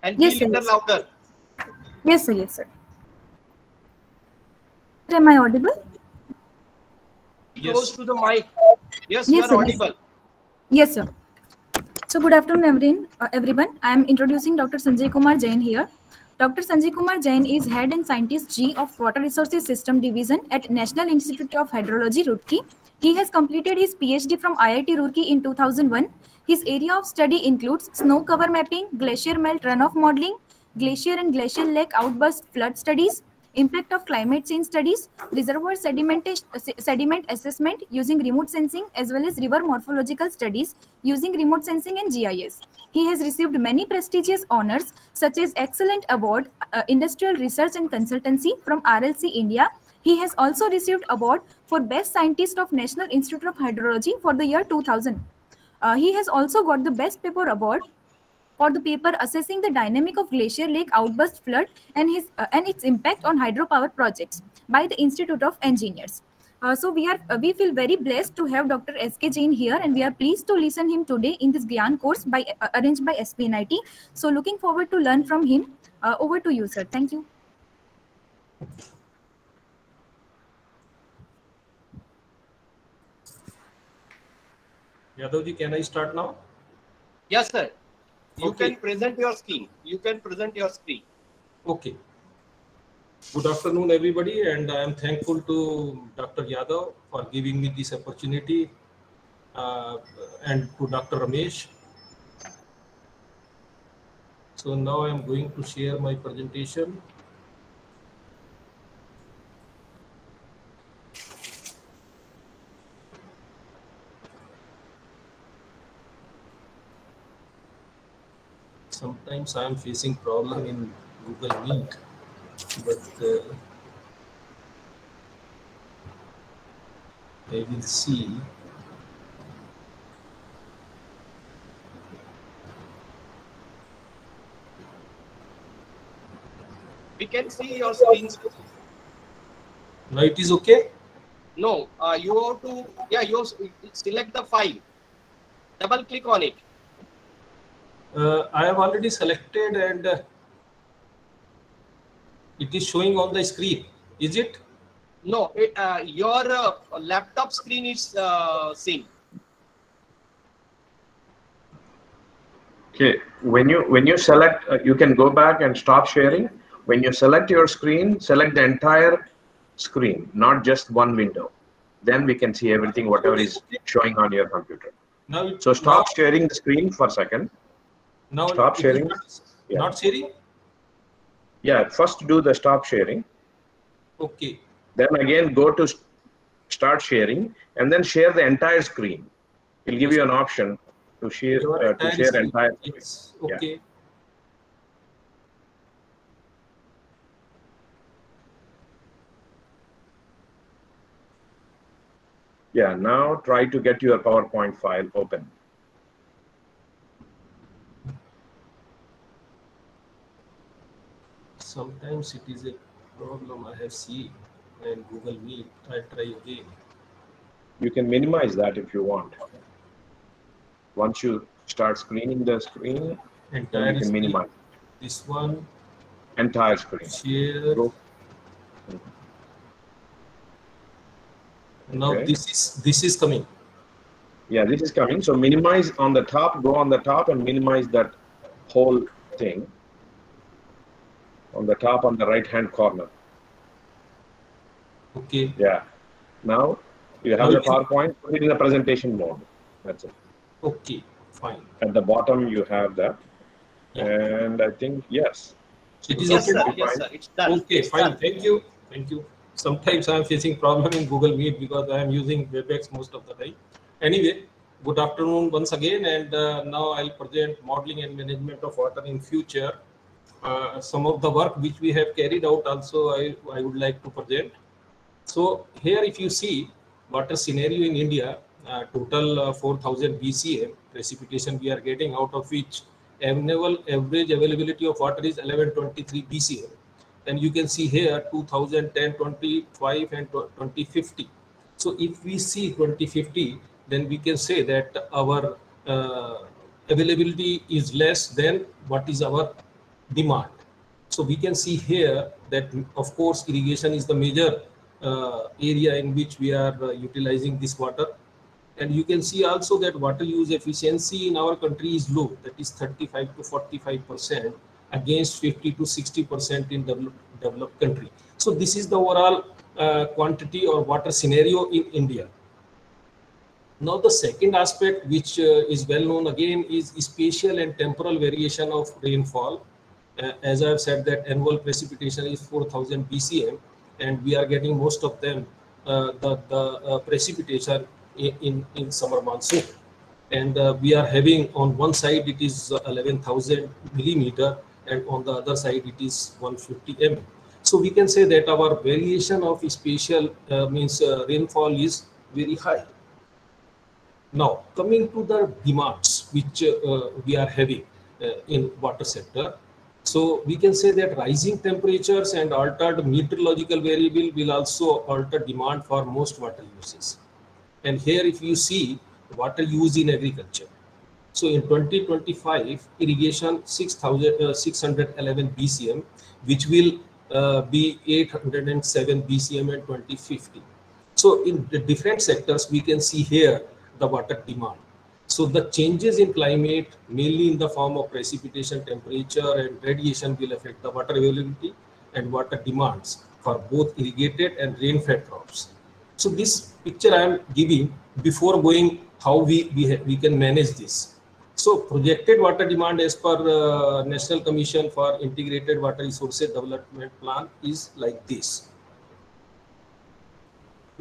And Yes, be sir. little louder. Yes, sir. Yes, sir. Am I audible? Close to the mic. Yes, you Yes, are sir. audible. Yes, sir. So good afternoon, everyone. I am introducing Dr. Sanjay Kumar Jain here. Dr. Sanjay Kumar Jain is Head and Scientist G of Water Resources System Division at National Institute of Hydrology, Roorkee. He has completed his PhD from IIT Roorkee in 2001. His area of study includes snow cover mapping, glacier melt runoff modeling, glacier and glacial lake outburst flood studies, impact of climate change studies, reservoir sediment assessment using remote sensing, as well as river morphological studies using remote sensing and GIS. He has received many prestigious honors such as Excellent Award, Industrial Research and Consultancy from RLC India. He has also received award for Best Scientist of National Institute of Hydrology for the year 2000. He has also got the Best Paper Award for the paper assessing the dynamic of Glacier Lake outburst flood and its impact on hydropower projects by the Institute of Engineers. So we feel very blessed to have Dr. S.K. Jain here, and we are pleased to listen him today in this Gyan course arranged by SPNIT. So looking forward to learn from him. Over to you, sir. Thank you. Yadavji, can I start now? Yes, sir. You Okay. can present your screen. You can present your screen. Okay. Good afternoon, everybody, and I am thankful to Dr. Yadav for giving me this opportunity, and to Dr. Ramesh. So now I am going to share my presentation. Sometimes I am facing problem in Google Meet, but I will see. We can see your screen. Now it is okay? No, you have to, you select the file. Double click on it. I have already selected, and it is showing on the screen. Is it? No, your laptop screen is seen. Okay, when you select, you can go back and stop sharing. When you select your screen, select the entire screen, not just one window. Then we can see everything, whatever is showing on your computer. Now So stop sharing the screen for a second. Now Stop sharing. Not sharing? Yeah, first do the stop sharing. Okay. Then again go to start sharing, and then share the entire screen. It'll give you an option to share entire screen. Yes. Okay. Yeah. Yeah, now try to get your PowerPoint file open. Sometimes it is a problem I have seen in Google Meet. I'll try again. You can minimize that if you want. Once you start screening the screen, then you can minimize. This one. Entire screen. Share. Go. Now Okay. this is coming. Yeah, this is coming. So minimize on the top, go on the top and minimize that whole thing. On the top, on the right-hand corner. Okay. Yeah. Now you have the PowerPoint, put it in the presentation mode. That's it. Okay, fine. At the bottom you have that. Yeah. And I think, yes. It is yes, okay. Sir. Yes, sir. It's done. Okay, it's fine. Done. Thank you. Thank you. Sometimes I am facing problem in Google Meet because I am using WebEx most of the time. Anyway, good afternoon once again, and now I'll present modeling and management of water in future. Some of the work which we have carried out also I would like to present. So here if you see water scenario in India, total 4000 BCM precipitation we are getting, out of which annual average availability of water is 1123 BCM. And you can see here 2010, 25 and 2050. So if we see 2050, then we can say that our availability is less than what is our demand. So we can see here that, of course, irrigation is the major area in which we are utilizing this water. And you can see also that water use efficiency in our country is low, that is 35 to 45% against 50 to 60% in developed country. So this is the overall quantity or water scenario in India. Now the second aspect, which is well known again, is spatial and temporal variation of rainfall. As I have said, that annual precipitation is 4,000 BCM, and we are getting most of them the precipitation in summer monsoon. And we are having on one side it is 11,000 millimeter, and on the other side it is 150 mm. So we can say that our variation of spatial means rainfall is very high. Now coming to the demands which we are having in water sector. So we can say that rising temperatures and altered meteorological variable will also alter demand for most water uses. And here if you see water use in agriculture. So in 2025, irrigation 611 BCM, which will be 807 BCM in 2050. So in the different sectors, we can see here the water demand. So the changes in climate, mainly in the form of precipitation, temperature, and radiation, will affect the water availability and water demands for both irrigated and rain-fed crops. So this picture I am giving before going how we can manage this. So projected water demand as per National Commission for Integrated Water Resources Development Plan is like this.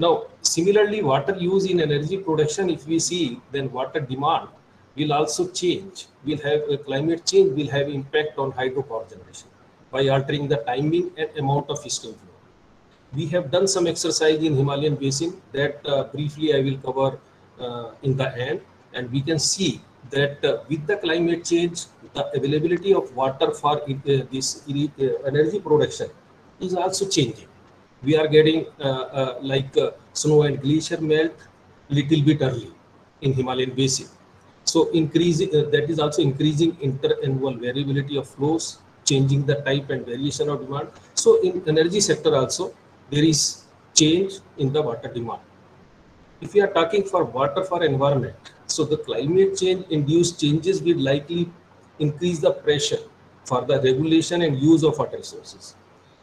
Now, similarly, water use in energy production, if we see, then water demand will also change. Will have a climate change will have impact on hydropower generation by altering the timing and amount of stream flow. We have done some exercise in Himalayan basin that briefly I will cover in the end, and we can see that with the climate change, the availability of water for this energy production is also changing. We are getting snow and glacier melt little bit early in Himalayan basin. So increasing that is also increasing inter-annual variability of flows, changing the type and variation of demand. So in energy sector also there is change in the water demand. If we are talking for water for environment, so the climate change induced changes will likely increase the pressure for the regulation and use of water resources,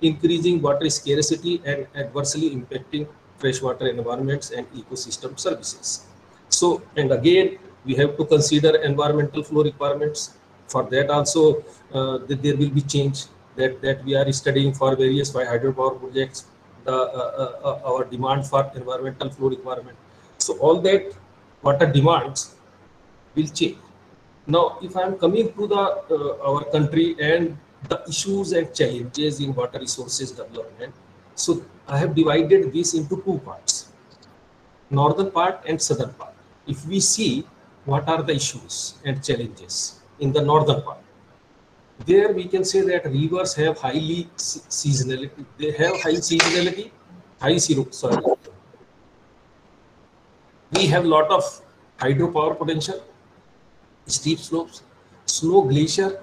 increasing water scarcity and adversely impacting freshwater environments and ecosystem services. So, and again, we have to consider environmental flow requirements. For that also, there will be change that we are studying for various hydropower projects, our demand for environmental flow requirement. So all that water demands will change. Now, if I am coming to the our country and the issues and challenges in water resources development, so I have divided this into two parts, northern part and southern part. If we see what are the issues and challenges in the northern part, there we can say that rivers have highly seasonality. They have high seasonality, we have lot of hydropower potential, steep slopes, snow, glacier,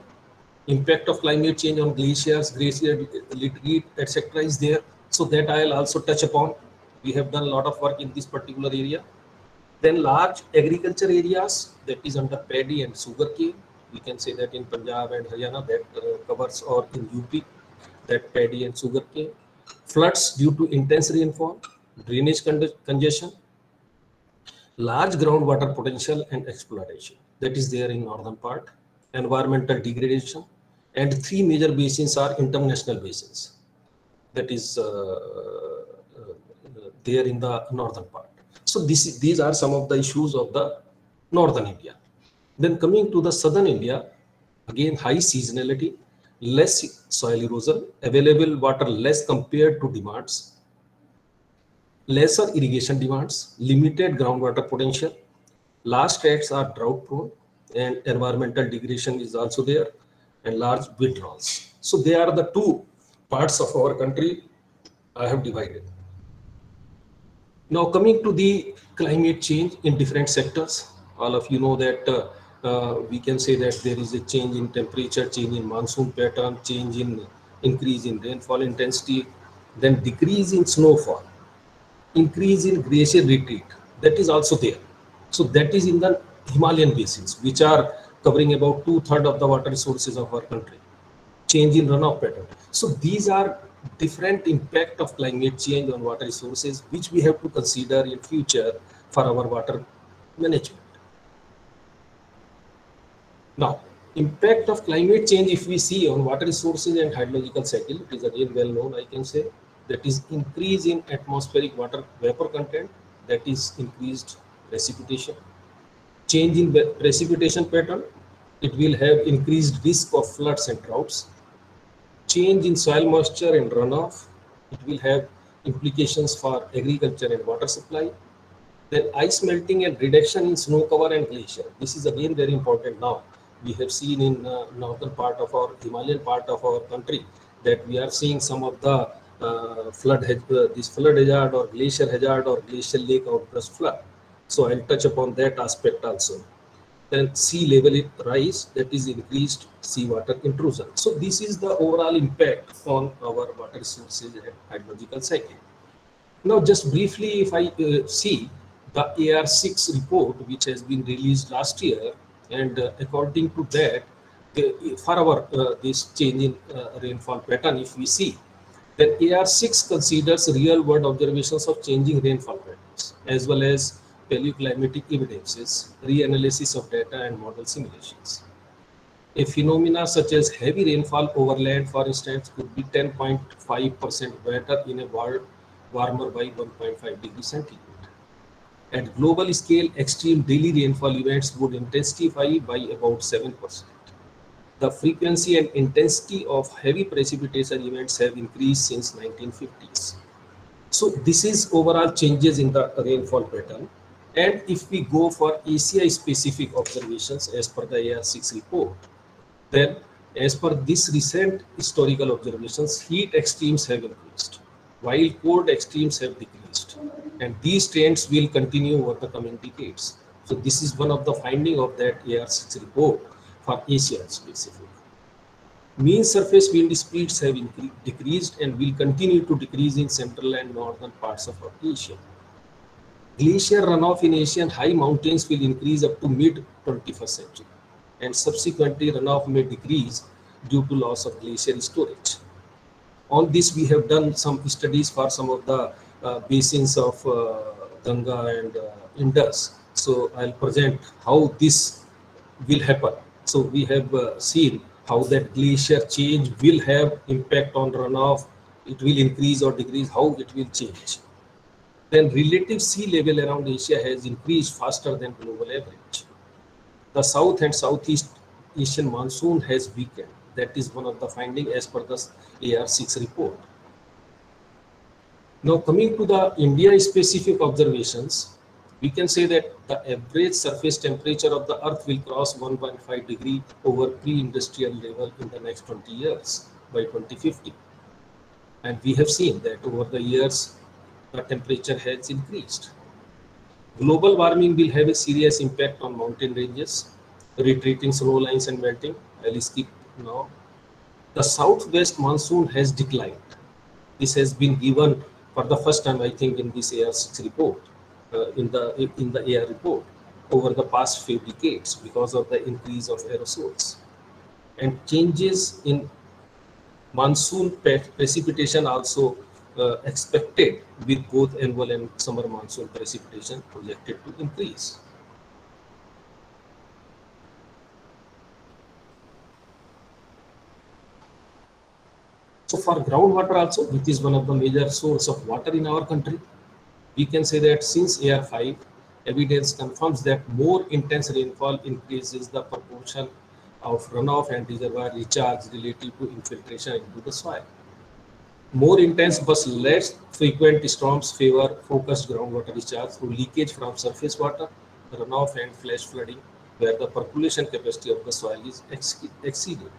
impact of climate change on glaciers, glacier retreat, etc. is there. So that I'll also touch upon. We have done a lot of work in this particular area. Then large agriculture areas, that is under paddy and sugarcane. We can say that in Punjab and Haryana that covers, or in UP, that paddy and sugarcane. Floods due to intense rainfall, drainage congestion, large groundwater potential and exploitation, that is there in northern part, environmental degradation, and three major basins are international basins, that is there in the northern part. So these are some of the issues of the northern India. Then coming to the southern India, again high seasonality, less soil erosion, available water less compared to demands, lesser irrigation demands, limited groundwater potential, large tracts are drought prone, and environmental degradation is also there, and large withdrawals. So they are the two parts of our country I have divided. Now coming to the climate change in different sectors, all of you know that we can say that there is a change in temperature, change in monsoon pattern, change in increase in rainfall intensity, then decrease in snowfall, increase in glacier retreat. That is also there. So that is in the Himalayan basins, which are covering about 2/3 of the water resources of our country. Change in runoff pattern. So these are different impact of climate change on water resources, which we have to consider in future for our water management. Now, impact of climate change, if we see on water resources and hydrological cycle, it is again well known, I can say, that is increase in atmospheric water vapor content, that is increased precipitation. Change in precipitation pattern, it will have increased risk of floods and droughts. Change in soil moisture and runoff, it will have implications for agriculture and water supply. Then ice melting and reduction in snow cover and glacier. This is again very important now. We have seen in northern part of our Himalayan part of our country that we are seeing some of the flood hazard or glacier hazard or glacial lake outburst flood. So I'll touch upon that aspect also. Then sea level rise, that is increased seawater intrusion. So this is the overall impact on our water resources and hydrological cycle. Now just briefly, if I see the AR6 report, which has been released last year, and according to that, for our this change in rainfall pattern, if we see, then AR6 considers real-world observations of changing rainfall patterns, as well as paleoclimatic evidences, reanalysis of data, and model simulations. A phenomena such as heavy rainfall over land, for instance, could be 10.5% wetter in a world warmer by 1.5 degrees centigrade. At global scale, extreme daily rainfall events would intensify by about 7%. The frequency and intensity of heavy precipitation events have increased since 1950s. So this is overall changes in the rainfall pattern. And if we go for ACI specific observations as per the AR6 report, then as per this recent historical observations, heat extremes have increased, while cold extremes have decreased. And these trends will continue over the coming decades. So this is one of the findings of that AR6 report for Asia specific. Mean surface wind speeds have decreased and will continue to decrease in central and northern parts of Asia. Glacier runoff in Asian high mountains will increase up to mid-21st century, and subsequently runoff may decrease due to loss of glacier storage. On this, we have done some studies for some of the basins of Ganga and Indus. So I'll present how this will happen. So we have seen how that glacier change will have impact on runoff. It will increase or decrease, how it will change. Then relative sea level around Asia has increased faster than global average. The South and Southeast Asian monsoon has weakened. That is one of the findings as per the AR6 report. Now coming to the India specific observations, we can say that the average surface temperature of the earth will cross 1.5 degree over pre-industrial level in the next 20 years by 2050. And we have seen that over the years, the temperature has increased. Global warming will have a serious impact on mountain ranges, retreating snow lines and melting. I'll skip now. The southwest monsoon has declined. This has been given for the first time, I think, in this AR6 report, in the AR report, over the past few decades because of the increase of aerosols. And changes in monsoon precipitation also expected, with both annual and summer monsoon precipitation projected to increase. So for groundwater also, which is one of the major source of water in our country, we can say that since AR5, evidence confirms that more intense rainfall increases the proportion of runoff and reservoir recharge relative to infiltration into the soil. More intense but less frequent storms favor focused groundwater recharge through leakage from surface water, runoff, and flash flooding, where the percolation capacity of the soil is exceeded.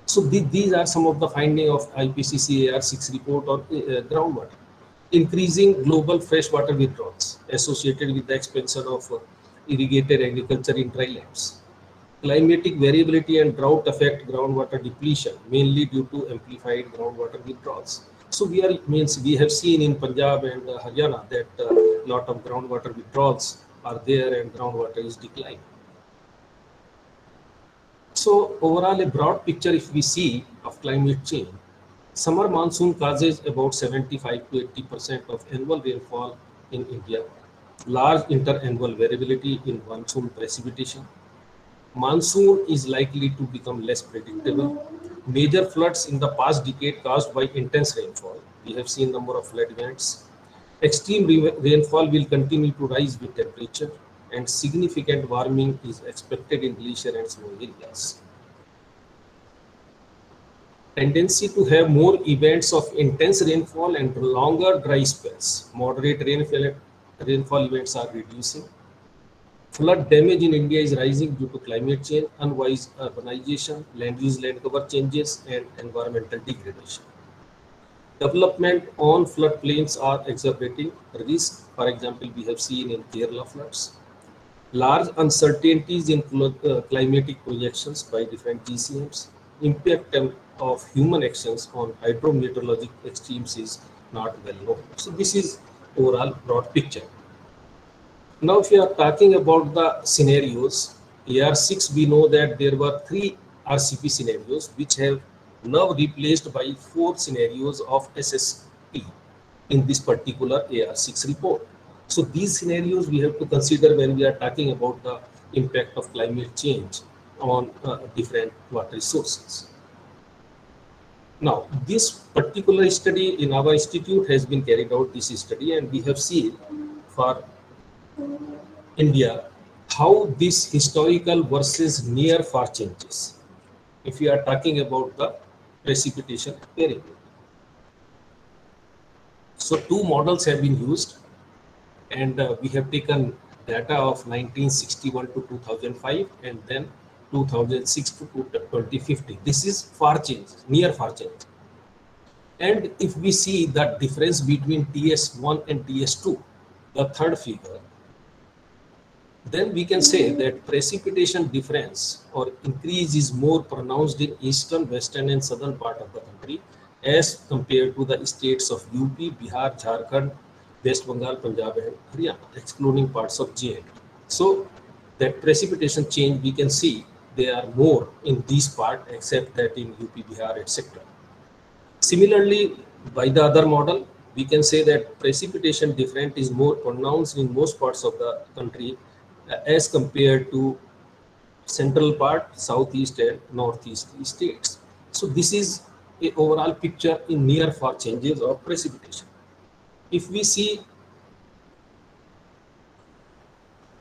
So these are some of the findings of IPCC AR6 report on groundwater. Increasing global freshwater withdrawals associated with the expansion of irrigated agriculture in dry lands. climatic variability and drought affect groundwater depletion, mainly due to amplified groundwater withdrawals. So we have seen in Punjab and Haryana that a lot of groundwater withdrawals are there and groundwater is declining. So overall, a broad picture if we see of climate change, summer monsoon causes about 75 to 80% of annual rainfall in India, large interannual variability in monsoon precipitation. Monsoon is likely to become less predictable. Major floods in the past decade caused by intense rainfall. We have seen number of flood events. Extreme rainfall will continue to rise with temperature, and significant warming is expected in glacier and snow areas. Tendency to have more events of intense rainfall and longer dry spells. Moderate rainfall events are reducing. Flood damage in India is rising due to climate change, unwise urbanization, land use, land cover changes, and environmental degradation. Development on floodplains are exacerbating risk. For example, we have seen in Kerala floods. Large uncertainties in climatic projections by different GCMs. Impact of human actions on hydrometeorologic extremes is not well known. So this is overall broad picture. Now, if you are talking about the scenarios, AR6, we know that there were 3 RCP scenarios which have now replaced by 4 scenarios of SSP in this particular AR6 report. So these scenarios we have to consider when we are talking about the impact of climate change on different water resources. Now, this particular study in our institute has been carried out, this study, and we have seen for India how this historical versus near far changes if we are talking about the precipitation variability. So 2 models have been used, and we have taken data of 1961 to 2005 and then 2006 to 2050. This is far change, near far change. And if we see the difference between TS1 and TS2, the third figure, then we can say that precipitation difference or increase is more pronounced in eastern, western and southern part of the country as compared to the states of UP, Bihar, Jharkhand, West Bengal, Punjab and Haryana, excluding parts of Jain. So that precipitation change we can see they are more in this part except that in UP, Bihar, etc. Similarly, by the other model, we can say that precipitation difference is more pronounced in most parts of the country as compared to central part, southeast and northeast states. So this is a overall picture in near far changes of precipitation. If we see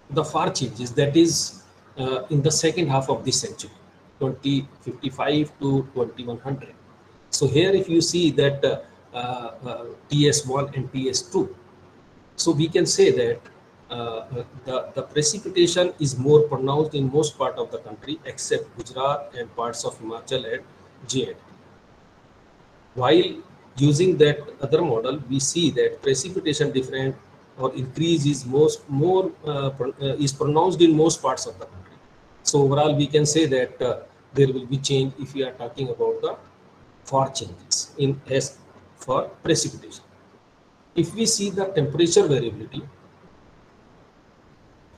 the far changes, that is in the second half of this century, 2055 to 2100. So here if you see that TS1 and TS2, so we can say that the precipitation is more pronounced in most part of the country except Gujarat and parts of Himachal and Jain. While using that other model, we see that precipitation difference or increase is is pronounced in most parts of the country. So overall, we can say that there will be change if we are talking about the far changes in as for precipitation. If we see the temperature variability,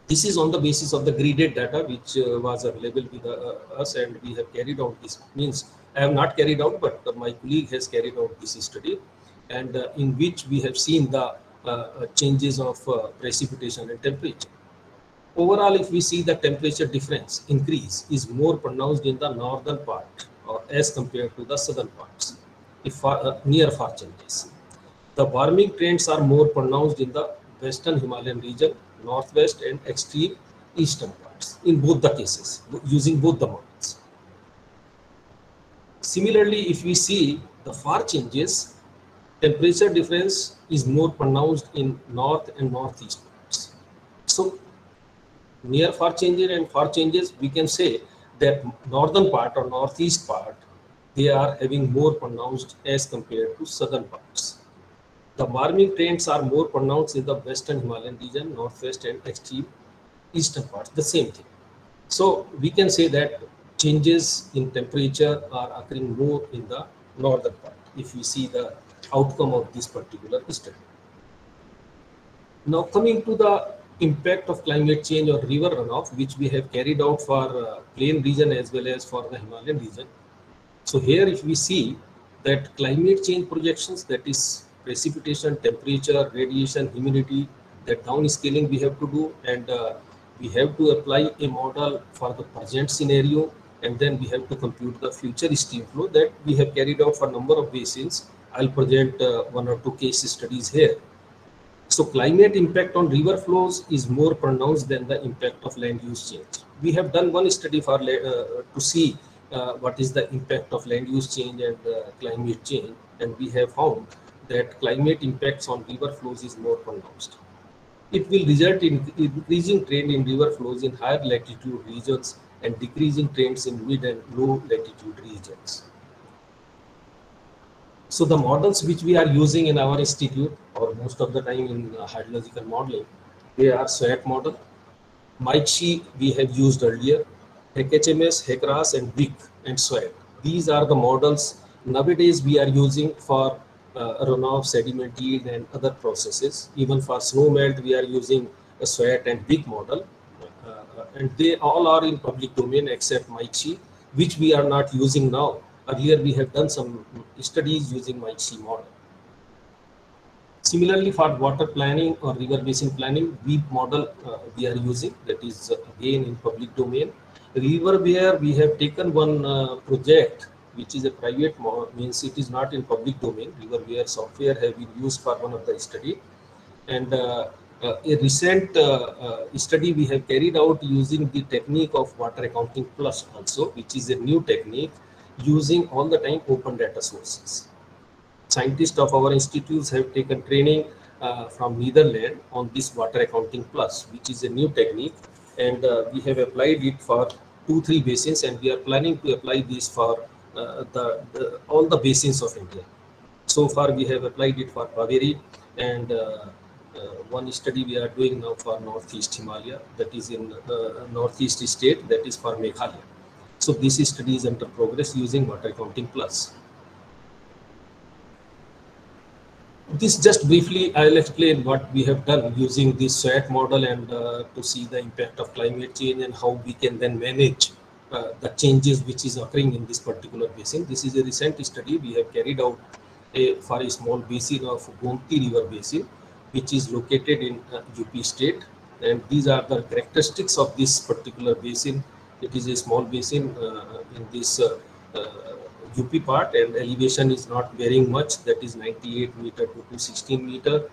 this is on the basis of the graded data which was available with us, and we have carried out this. Means I have not carried out, but my colleague has carried out this study, and in which we have seen the changes of precipitation and temperature. Overall, if we see the temperature difference increase is more pronounced in the northern part as compared to the southern parts, if near far changes. The warming trends are more pronounced in the western Himalayan region, northwest and extreme eastern parts in both the cases, using both the models. Similarly, if we see the far changes, temperature difference is more pronounced in north and northeast parts. So near far changes and far changes, we can say that northern part or northeast part, they are having more pronounced as compared to southern parts. The warming trends are more pronounced in the western Himalayan region, northwest and extreme eastern parts, the same thing. So we can say that changes in temperature are occurring more in the northern part if we see the outcome of this particular study. Now coming to the impact of climate change or river runoff, which we have carried out for plain region as well as for the Himalayan region. So here if we see that climate change projections, that is precipitation, temperature, radiation, humidity, that downscaling we have to do, and we have to apply a model for the present scenario, and then we have to compute the future stream flow that we have carried out for a number of basins. I'll present one or two case studies here. So climate impact on river flows is more pronounced than the impact of land use change. We have done one study for to see what is the impact of land use change and climate change, and we have found that climate impacts on river flows is more pronounced. It will result in increasing trend in river flows in higher latitude regions and decreasing trends in mid and low latitude regions. So the models which we are using in our institute, or most of the time in hydrological modeling, they are SWAT model. MICHE we have used earlier, HMS, HECRAS, and WIC and SWAT. These are the models nowadays we are using for runoff, sediment yield, and other processes. Even for snow melt, we are using a SWAT and WIC model, and they all are in public domain except MICHE, which we are not using now. Earlier, we have done some studies using MICHE model. Similarly, for water planning or river basin planning, WEEP model we are using, that is again in public domain. River where we have taken one project, which is a private means it is not in public domain. River where software have been used for one of the study, and a recent study we have carried out using the technique of water accounting plus also, which is a new technique using all the time open data sources. Scientists of our institutes have taken training from Netherlands on this water accounting plus, which is a new technique, and we have applied it for 2-3 basins, and we are planning to apply this for all the basins of India. So far we have applied it for Kaveri, and one study we are doing now for Northeast Himalaya, that is in Northeast state, that is for Meghalaya. So this study is under progress using water accounting plus. This just briefly, I'll explain what we have done using this SWAT model, and to see the impact of climate change and how we can then manage the changes which is occurring in this particular basin. This is a recent study we have carried out for a small basin of Gomti River basin, which is located in UP state, and these are the characteristics of this particular basin. It is a small basin in this UP part, and elevation is not varying much, that is 98 meter to 216 meter.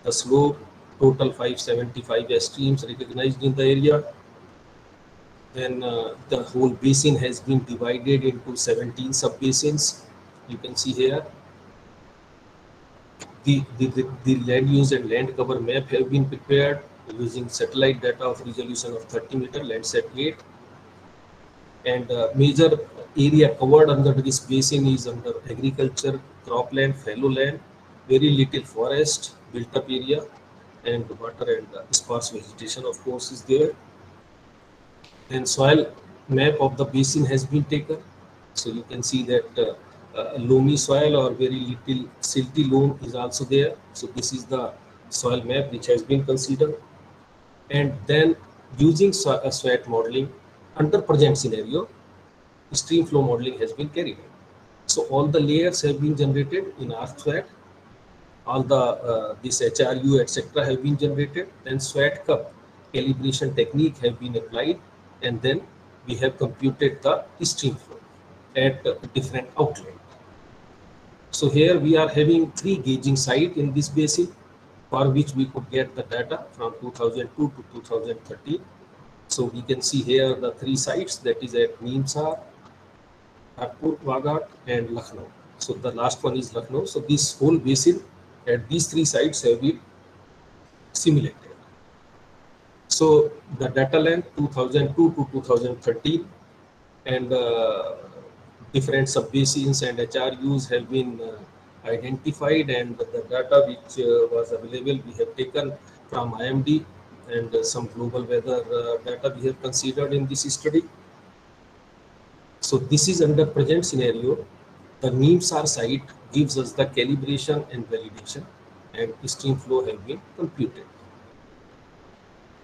The slope, total 575 streams recognized in the area. Then the whole basin has been divided into 17 sub-basins. You can see here. The land use and land cover map have been prepared using satellite data of resolution of 30 meter, Landsat 8. And major area covered under this basin is under agriculture, cropland, fallow land, very little forest, built up area, and water and sparse vegetation of course is there. Then soil map of the basin has been taken. So you can see that loamy soil or very little silty loam is also there. So this is the soil map which has been considered. And then using SWAT modeling, under present scenario, stream flow modeling has been carried out. So all the layers have been generated in SWAT. All the this HRU etc. have been generated. Then SWAT cup calibration technique have been applied, and then we have computed the stream flow at different outlet. So here we are having 3 gauging sites in this basin, for which we could get the data from 2002 to 2013. So we can see here the 3 sites, that is at Neemsar, Nagpur, Waghat, and Lucknow. So the last one is Lucknow. So this whole basin at these 3 sites have been simulated. So the data length 2002 to 2013, and different sub-basins and HRUs have been identified, and the data which was available we have taken from IMD and some global weather data we have considered in this study. So this is under present scenario. The NIMSAR site gives us the calibration and validation, and stream flow have been computed.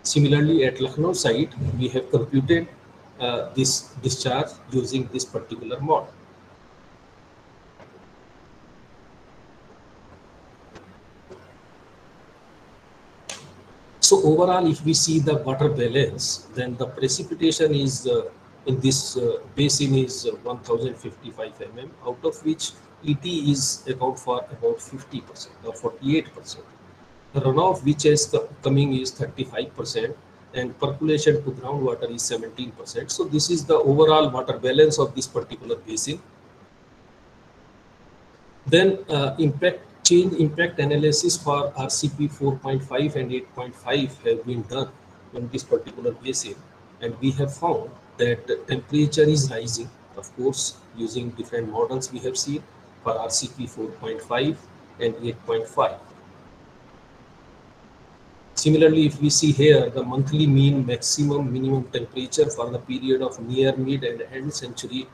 Similarly, at Lucknow site, we have computed this discharge using this particular model. So overall, if we see the water balance, then the precipitation is in this basin is 1055 mm, out of which ET is account for about 50% or 48%. The runoff which is coming is 35%, and percolation to groundwater is 17%. So this is the overall water balance of this particular basin. Then change impact analysis for RCP 4.5 and 8.5 have been done in this particular basin, and we have found that temperature is rising, of course, using different models we have seen for RCP 4.5 and 8.5. Similarly, if we see here the monthly mean maximum minimum temperature for the period of near, mid and end century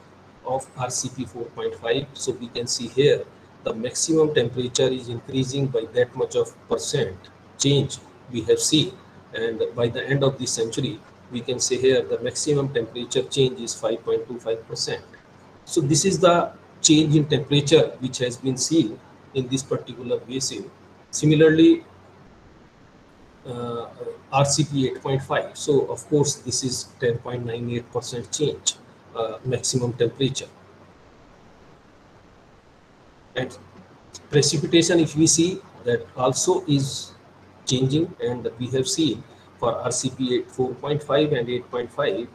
of RCP 4.5, so we can see here the maximum temperature is increasing by that much of percent change we have seen, and by the end of this century we can say here the maximum temperature change is 5.25%. So this is the change in temperature which has been seen in this particular basin. Similarly, RCP 8.5, so of course this is 10.98% change maximum temperature. And precipitation, if we see, that also is changing, and we have seen for RCP 4.5 and 8.5,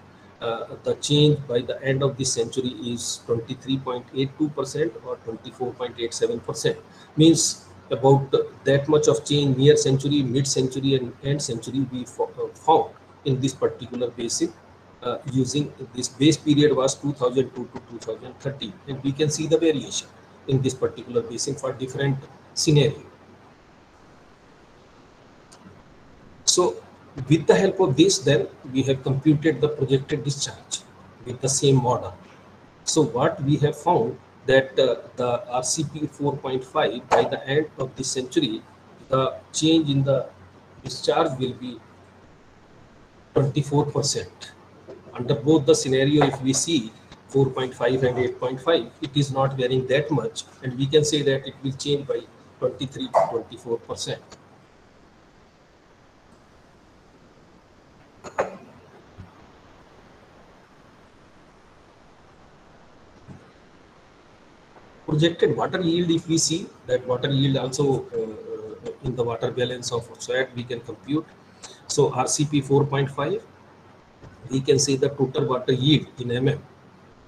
the change by the end of this century is 23.82% or 24.87%. Means about that much of change near century, mid century and end century we found in this particular basin using this base period was 2002 to 2013, and we can see the variation in this particular basin for different scenario. So with the help of this, then we have computed the projected discharge with the same model. So what we have found that the RCP 4.5 by the end of this century, the change in the discharge will be 24%. Under both the scenario, if we see 4.5 and 8.5, it is not varying that much, and we can say that it will change by 23 to 24%. Projected water yield, if we see that water yield also in the water balance of SWAT we can compute. So RCP 4.5, we can say the total water yield in mm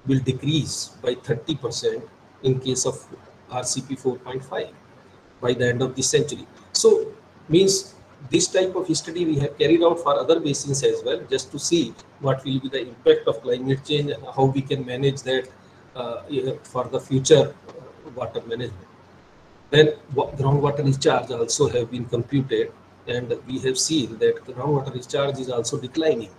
will decrease by 30% in case of RCP 4.5 by the end of this century. So means this type of study we have carried out for other basins as well, just to see what will be the impact of climate change, how we can manage that for the future water management. Then groundwater recharge also have been computed, and we have seen that groundwater recharge is also declining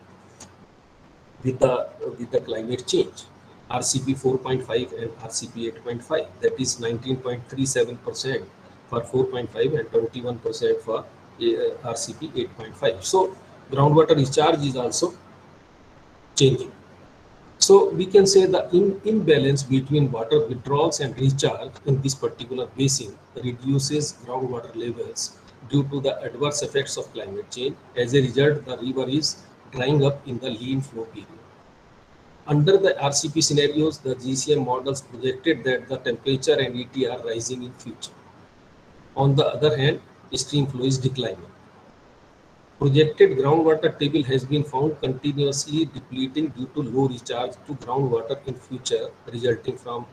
with the climate change. RCP 4.5 and RCP 8.5, that is 19.37% for 4.5 and 21% for RCP 8.5. So groundwater recharge is also changing. So we can say the imbalance between water withdrawals and recharge in this particular basin reduces groundwater levels due to the adverse effects of climate change. As a result, the river is drying up in the lean flow period. Under the RCP scenarios, the GCM models projected that the temperature and ET are rising in future. On the other hand, stream flow is declining. Projected groundwater table has been found continuously depleting due to low recharge to groundwater in future, resulting from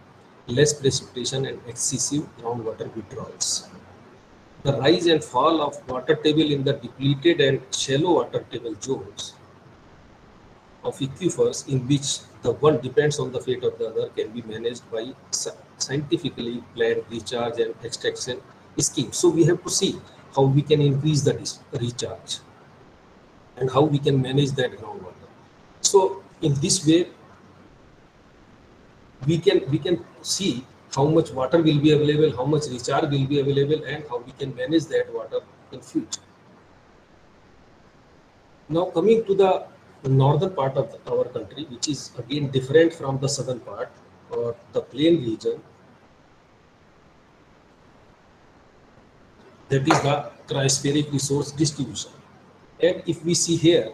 less precipitation and excessive groundwater withdrawals. The rise and fall of water table in the depleted and shallow water table zones of aquifers, in which the one depends on the fate of the other, can be managed by scientifically planned recharge and extraction schemes. So we have to see how we can increase the recharge. and how we can manage that groundwater. So in this way, we can see how much water will be available, how much recharge will be available, and how we can manage that water in future. Now coming to the northern part of our country, which is again different from the southern part or the plain region, that is the cryospheric resource distribution. And if we see here,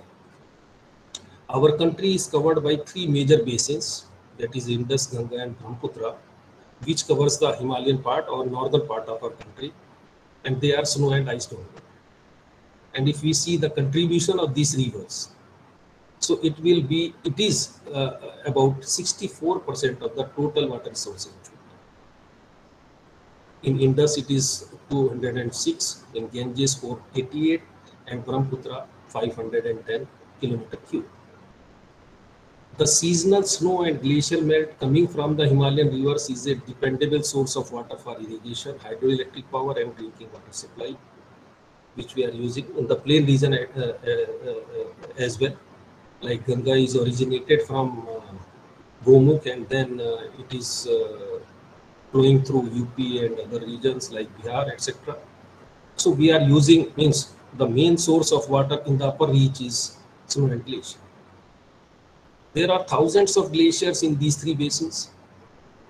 our country is covered by three major basins, that is Indus, Ganga and Brahmaputra, which covers the Himalayan part or northern part of our country, and they are snow and ice dominant. And if we see the contribution of these rivers, so it is about 64% of the total water resources. In Indus it is 206, in Ganges 488, and Brahmaputra 510 kilometer cube. The seasonal snow and glacial melt coming from the Himalayan rivers is a dependable source of water for irrigation, hydroelectric power and drinking water supply, which we are using in the plain region as well. Like Ganga is originated from Gomukh, and then it is flowing through UP and other regions like Bihar, etc. So we are using, means the main source of water in the upper reach is snow and glacier. There are thousands of glaciers in these three basins,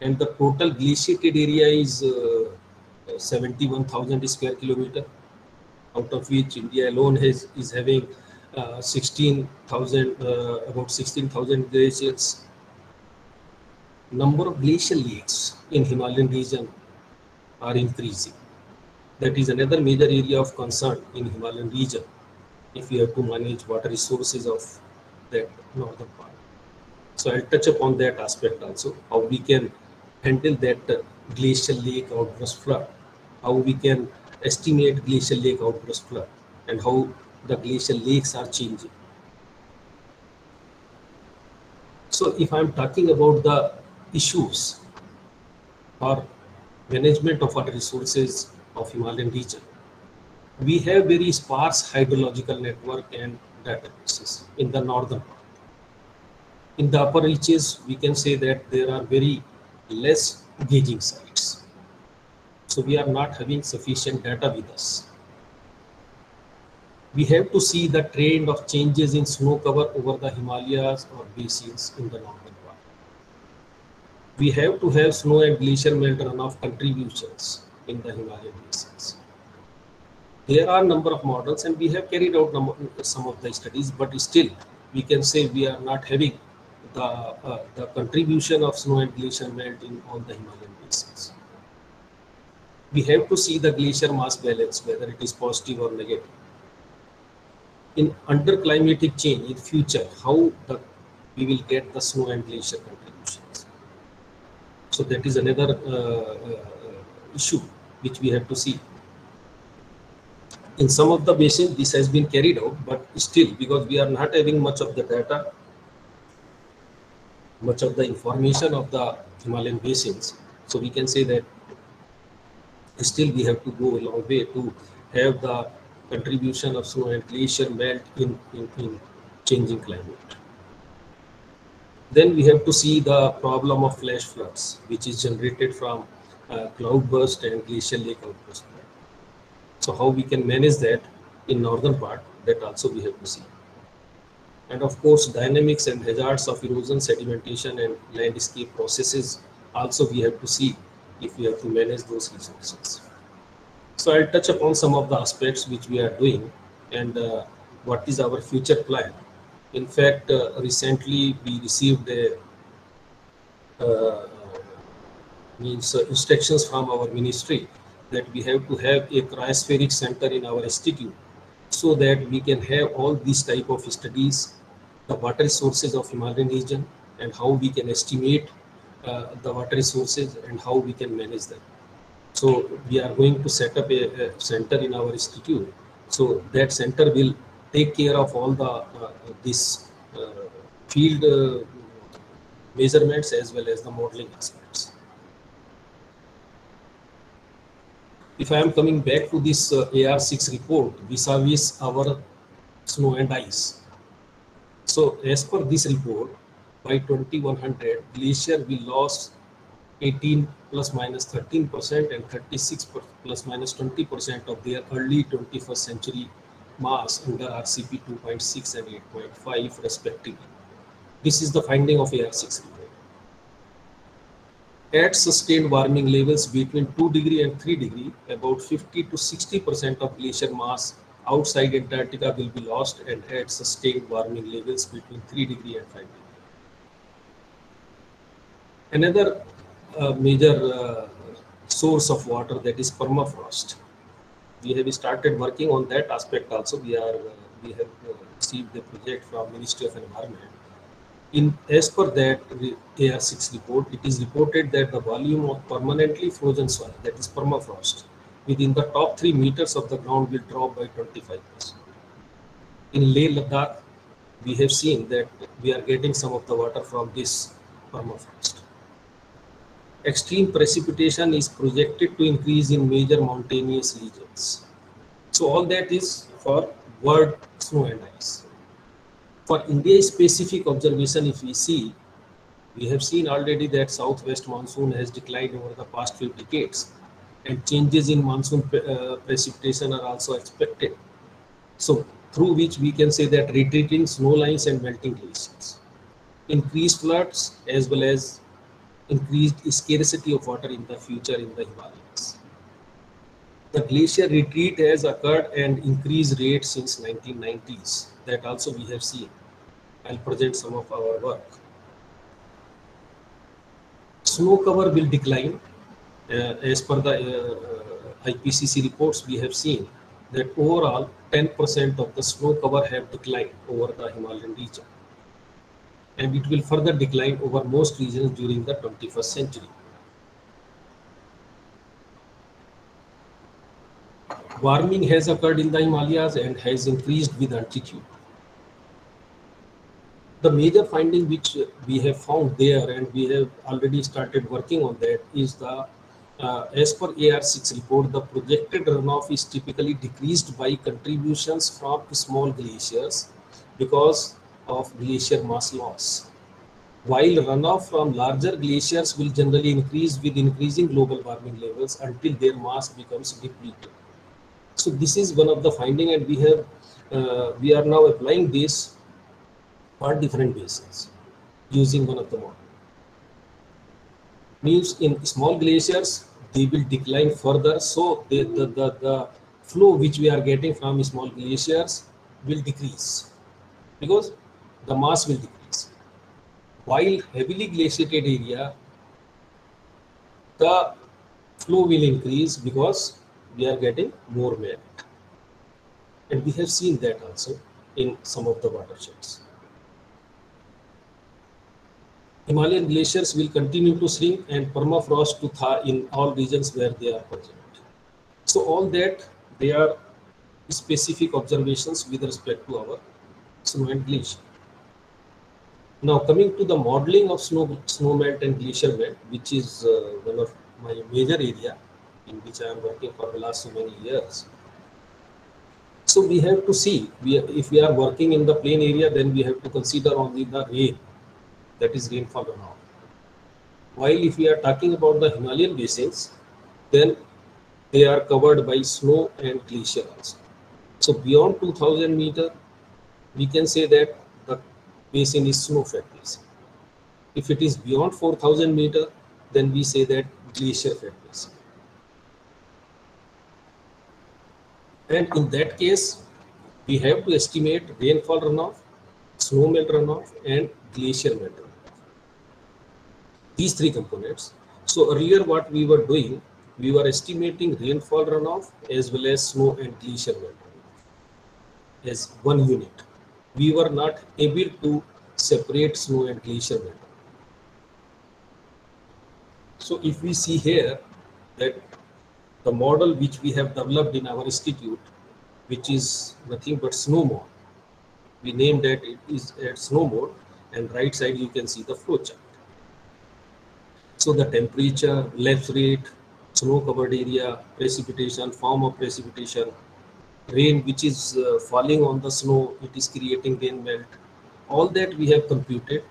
and the total glaciated area is 71,000 square kilometer, out of which India alone is having about 16,000 glaciers. Number of glacial lakes in Himalayan region are increasing. That is another major area of concern in Himalayan region if we have to manage water resources of that northern part. So I'll touch upon that aspect also, how we can handle that glacial lake outburst flood, how we can estimate glacial lake outburst flood, and how the glacial lakes are changing. So if I'm talking about the issues or management of water resources of Himalayan region, we have very sparse hydrological network and databases in the northern part. In the upper reaches, we can say that there are very less gauging sites. So we are not having sufficient data with us. We have to see the trend of changes in snow cover over the Himalayas or basins in the northern part. We have to have snow and glacier melt runoff contributions in the Himalayan basins. There are a number of models, and we have carried out some of the studies, but still we can say we are not having the contribution of snow and glacier melt in all the Himalayan basins. We have to see the glacier mass balance, whether it is positive or negative. In under climatic change in future, how we will get the snow and glacier contributions. So that is another issue which we have to see. In some of the basins, this has been carried out, but still, because we are not having much of the data, much of the information of the Himalayan basins, so we can say that still we have to go a long way to have the contribution of snow and glacier melt in changing climate. Then we have to see the problem of flash floods, which is generated from cloudburst and glacial lake outburst. So how we can manage that in northern part, that also we have to see. And of course, dynamics and hazards of erosion, sedimentation and landscape processes also we have to see if we have to manage those resources. So I'll touch upon some of the aspects which we are doing and what is our future plan. In fact, recently we received instructions from our ministry that we have to have a cryospheric center in our institute, so that we can have all these type of studies, the water resources of Himalayan region, and how we can estimate the water resources and how we can manage them. So we are going to set up a center in our institute. So that center will take care of all the this field measurements as well as the modeling aspects. If I am coming back to this AR6 report vis-a-vis our snow and ice. So as per this report, by 2100, glacier will lose 18 plus minus 13% and 36 plus minus 20% of their early 21st century mass under RCP 2.6 and 8.5 respectively. This is the finding of AR6 report. At sustained warming levels between 2 degree and 3 degree, about 50 to 60% of glacier mass outside Antarctica will be lost, and at sustained warming levels between 3 degree and 5 degree. Another major source of water, that is permafrost. We have started working on that aspect also. We have received the project from Ministry of Environment. As per that AR6 report, it is reported that the volume of permanently frozen soil, that is permafrost, within the top 3 meters of the ground will drop by 25%. In Leh Ladakh, we have seen that we are getting some of the water from this permafrost. Extreme precipitation is projected to increase in major mountainous regions. So all that is for world snow and ice. For India-specific observation, if we see, we have seen already that southwest monsoon has declined over the past few decades, and changes in monsoon precipitation are also expected. So through which we can say that retreating snow lines and melting glaciers, increased floods, as well as increased scarcity of water in the future in the Himalayas. The glacier retreat has occurred and increased rate since 1990s. That also we have seen. I'll present some of our work. Snow cover will decline. As per the IPCC reports, we have seen that overall 10% of the snow cover have declined over the Himalayan region, and it will further decline over most regions during the 21st century. Warming has occurred in the Himalayas and has increased with altitude. The major finding which we have found there, and we have already started working on that, is the as per AR6 report, the projected runoff is typically decreased by contributions from small glaciers because of glacier mass loss, while runoff from larger glaciers will generally increase with increasing global warming levels until their mass becomes depleted. So this is one of the findings, and we are now applying this for different basins using one of the models. Means in small glaciers, they will decline further, so the flow which we are getting from small glaciers will decrease because the mass will decrease. While heavily glaciated area, the flow will increase because we are getting more melt. And we have seen that also in some of the watersheds. Himalayan glaciers will continue to shrink and permafrost to thaw in all regions where they are present. So all that, they are specific observations with respect to our snow and glacier. Now coming to the modeling of snow melt and glacier melt, which is one of my major area in which I am working for the last so many years. So we have to see, if we are working in the plain area, then we have to consider only the rain, that is rainfall runoff. While if we are talking about the Himalayan basins, then they are covered by snow and glacier also. So beyond 2000 meter, we can say that the basin is snow-fed basin. If it is beyond 4000 meter, then we say that glacier-fed basin. And in that case, we have to estimate rainfall runoff, snow melt runoff, and glacier melt runoff. These three components. So earlier what we were doing, we were estimating rainfall runoff as well as snow and glacier melt runoff as one unit. We were not able to separate snow and glacier melt runoff. So if we see here that the model which we have developed in our institute, which is nothing but snow mode, we named that it is at snow mode, and right side you can see the flow chart. So the temperature, lapse rate, snow covered area, precipitation, form of precipitation, rain which is falling on the snow, it is creating rain melt. All that we have computed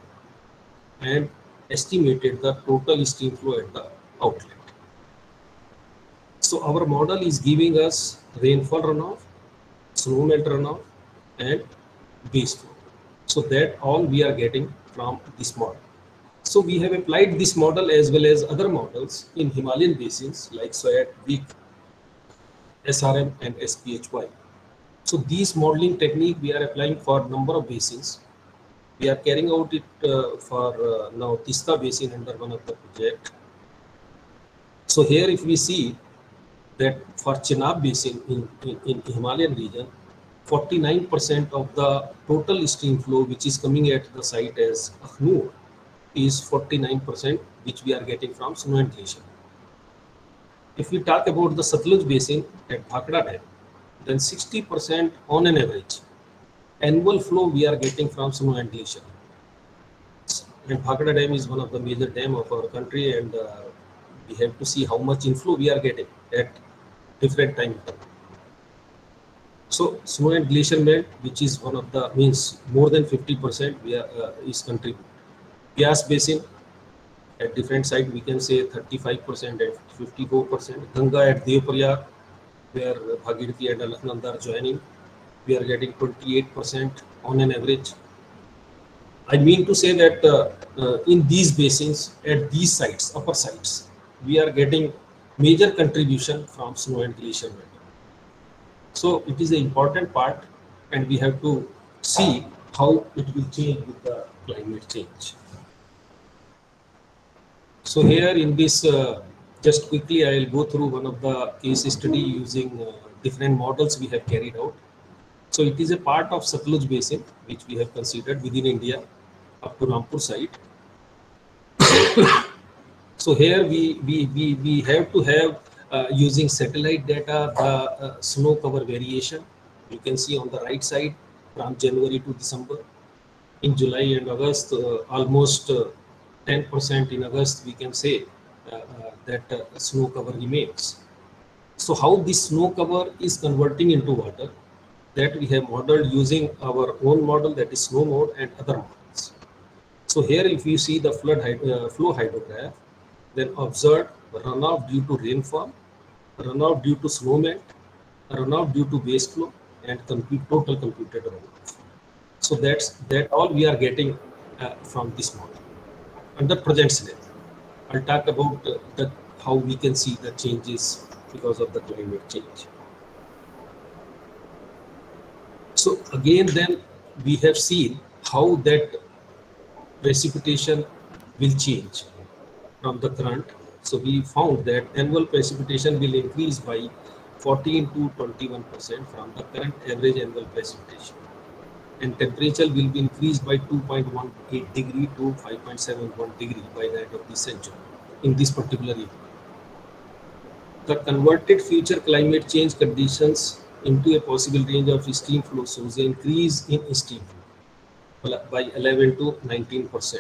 and estimated the total stream flow at the outlet. So our model is giving us rainfall runoff, snow melt runoff, and base flow. So that all we are getting from this model. So we have applied this model as well as other models in Himalayan basins like SWAT, WIC, SRM, and SPHY. So these modeling technique we are applying for number of basins. We are carrying out it for now Teesta basin under one of the project. So here if we see that for Chenab basin in Himalayan region, 49% of the total stream flow which is coming at the site as Akhnoor is 49% which we are getting from snow and glacier. If we talk about the Satluj basin at Bhakra Dam, then 60% on an average annual flow we are getting from snow and glacier. And Bhakra Dam is one of the major dam of our country, and we have to see how much inflow we are getting at different time. So snow and glacier melt, which is one of the means more than 50% we are, is contributed. Gas basin at different site we can say 35% and 54%. Ganga at Devprayag, where Bhagirathi and Alaknanda are joining, we are getting 28% on an average. I mean to say that in these basins, at these sites, upper sites, we are getting major contribution from snow and glacier melt. So it is an important part, and we have to see how it will change with the climate change. So here in this, just quickly I will go through one of the case study using different models we have carried out. So it is a part of Satluj basin which we have considered within India up to Rampur site. So here we have to have using satellite data the snow cover variation. You can see on the right side from January to December. In July and August, almost 10% in August we can say that snow cover remains. So how this snow cover is converting into water, that we have modeled using our own model, that is snow mode, and other models. So here if you see the flow hydrograph, then observe runoff due to rainfall, runoff due to snow melt, runoff due to base flow, and total computed runoff. So that all we are getting from this model under present scenario. I'll talk about how we can see the changes because of the climate change. So again, then we have seen how that precipitation will change from the current. So we found that annual precipitation will increase by 14 to 21% from the current average annual precipitation, and temperature will be increased by 2.18 degree to 5.71 degree by the end of the century in this particular year. The converted future climate change conditions into a possible range of stream flow shows an increase in stream flow by 11 to 19%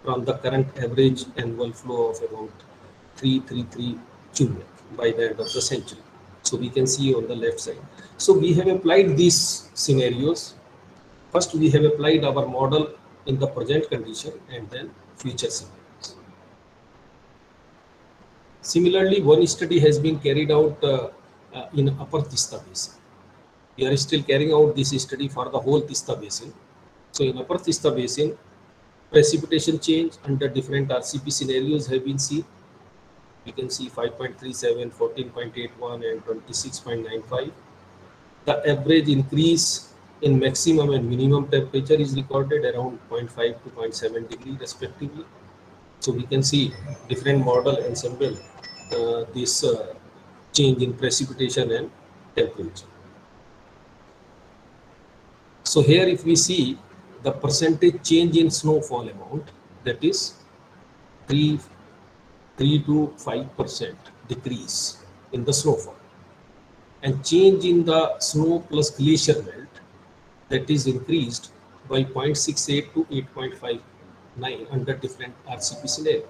from the current average annual flow of about 333 cubic by the end of the century. So we can see on the left side. So we have applied these scenarios. First, we have applied our model in the present condition and then future scenarios. Similarly, one study has been carried out in Upper Teesta Basin. We are still carrying out this study for the whole Teesta Basin. So in Upper Teesta Basin, precipitation change under different RCP scenarios have been seen. We can see 5.37, 14.81, and 26.95. The average increase in maximum and minimum temperature is recorded around 0.5 to 0.7 degree respectively. So we can see different model ensemble this change in precipitation and temperature. So here if we see the percentage change in snowfall amount, that is 3 to 5% decrease in the snowfall, and change in the snow plus glacier melt, that is increased by 0.68 to 8.59 under different RCP scenario.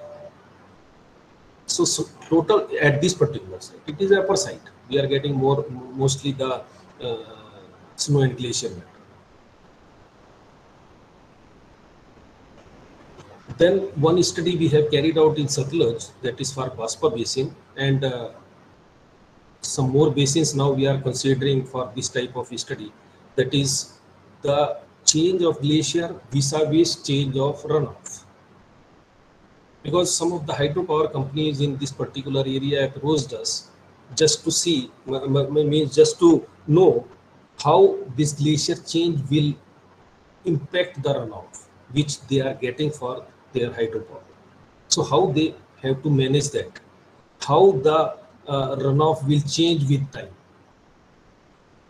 So total at this particular site, it is upper site. We are getting mostly the snow and glacier melt. Then one study we have carried out in Satluj, that is for Baspa basin, and some more basins now we are considering for this type of study, that is the change of glacier vis-a-vis change of runoff. Because some of the hydropower companies in this particular area approached us just to see, means just to know how this glacier change will impact the runoff which they are getting for their hydropower. So how they have to manage that, how the runoff will change with time.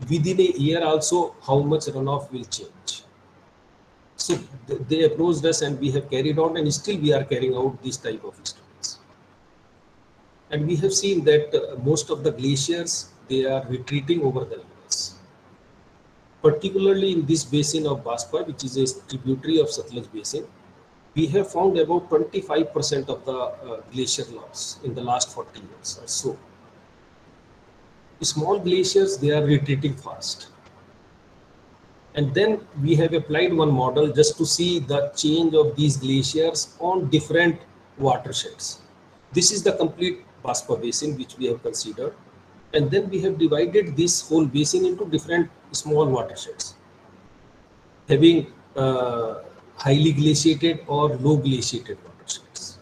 Within a year also, how much runoff will change. So they approached us and we have carried out, and still we are carrying out this type of studies. And we have seen that most of the glaciers, they are retreating over the years. Particularly in this basin of Baspa, which is a tributary of Satluj basin, we have found about 25% of the glacier loss in the last 40 years or so. Small glaciers, they are retreating fast. And then we have applied one model just to see the change of these glaciers on different watersheds. This is the complete Baspa basin which we have considered. And then we have divided this whole basin into different small watersheds, having highly glaciated or low glaciated watersheds.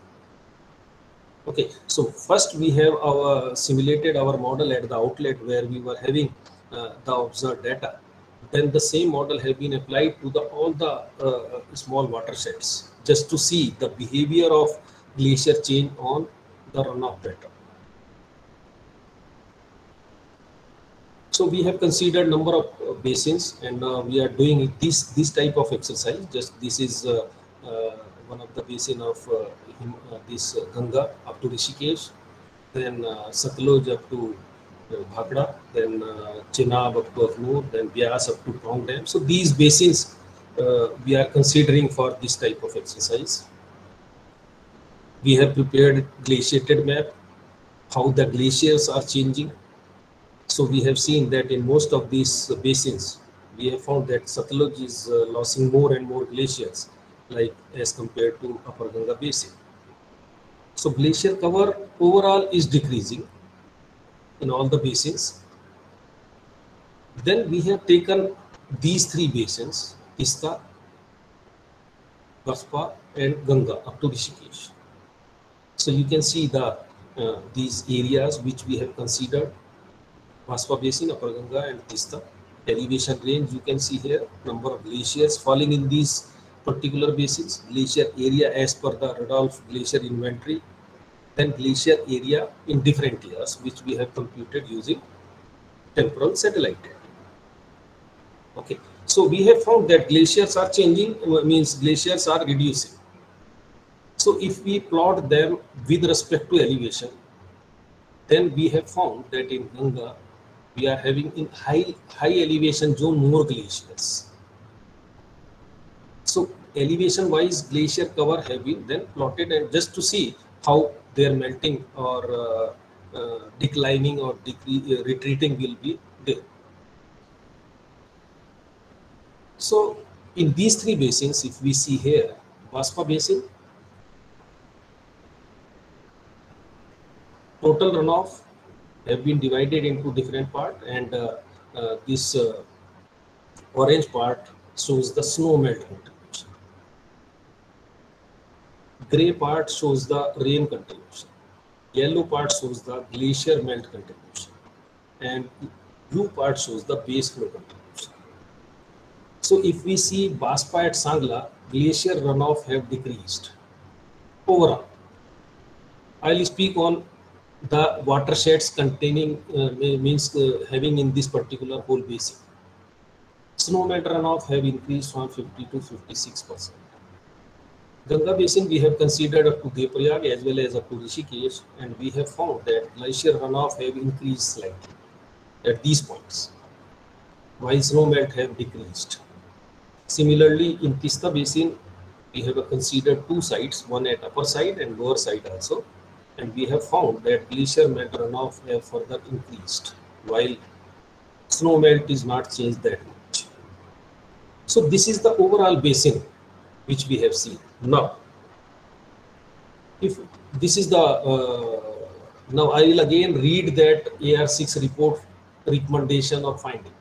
Okay, so first we have simulated our model at the outlet where we were having the observed data. Then the same model have been applied to all the small watersheds just to see the behavior of glacier change on the runoff pattern. So we have considered number of basins, and we are doing this type of exercise. Just this is one of the basin of this Ganga up to Rishikesh, then Satluj up to Bhakra, then Chenab up to Akhnur, then Byas up to Prong Dam. So these basins we are considering for this type of exercise. We have prepared glaciated map, how the glaciers are changing. So we have seen that in most of these basins, we have found that Satluj is losing more and more glaciers, like as compared to Upper Ganga basin. So glacier cover overall is decreasing in all the basins. Then we have taken these three basins, Teesta, Baspa and Ganga up to Rishikesh. So you can see these areas which we have considered: Baspa basin, Upper Ganga and Teesta. Elevation range you can see here, number of glaciers falling in these particular basins, glacier area as per the Rudolph glacier inventory, then glacier area in different years which we have computed using temporal satellite data. Okay, so we have found that glaciers are changing, means glaciers are reducing. So if we plot them with respect to elevation, then we have found that in Ganga we are having in high elevation zone more glaciers. So elevation wise glacier cover have been then plotted, and just to see how their melting or declining or retreating will be there. So in these three basins, if we see here, Baspa basin, total runoff have been divided into different parts, and this orange part shows the snow melt contribution. Gray part shows the rain contribution. Yellow part shows the glacier melt contribution, and blue part shows the base flow contribution. So if we see Baspa at Sangla, glacier runoff have decreased overall. I'll speak on the watersheds containing having in this particular whole basin. Snow melt runoff have increased from 50 to 56%. Ganga basin we have considered up to Deoprayag as well as up to Rishikesh, and we have found that glacier runoff have increased slightly at these points, while snow melt have decreased. Similarly, in Teesta basin, we have considered two sites, one at upper side and lower side also, and we have found that glacier melt runoff have further increased, while snow melt is not changed that much. So this is the overall basin which we have seen. Now, if this is the now I will again read that AR6 report recommendation or finding.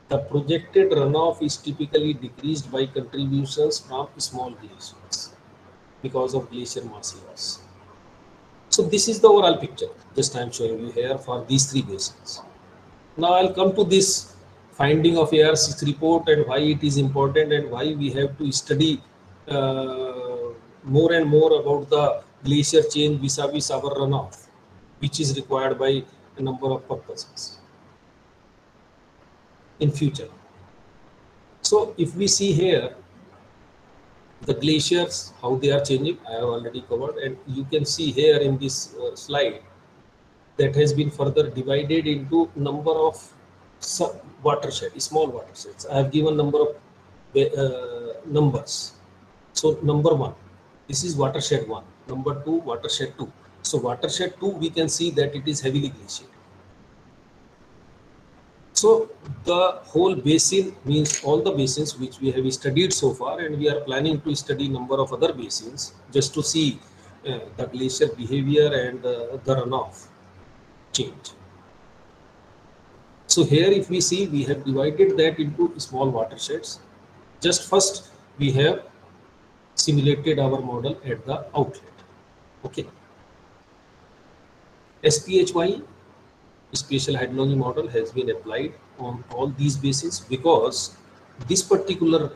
The projected runoff is typically decreased by contributions from small glaciers because of glacier mass loss. So this is the overall picture. Just I am showing you here for these three basins. Now I'll come to this finding of AR6 report and why it is important and why we have to study more and more about the glacier change vis-a-vis our runoff, which is required by a number of purposes in future. So if we see here the glaciers, how they are changing, I have already covered, and you can see here in this slide that has been further divided into number of watersheds, small watersheds. I have given number of numbers. So number 1, this is watershed 1. Number 2, watershed 2. So watershed 2, we can see that it is heavily glaciated. So the whole basin means all the basins which we have studied so far, and we are planning to study number of other basins just to see the glacier behavior and the runoff change. So here if we see, we have divided that into small watersheds. Just first we have simulated our model at the outlet. Okay. SPHY, spatial hydrology model, has been applied on all these basins because this particular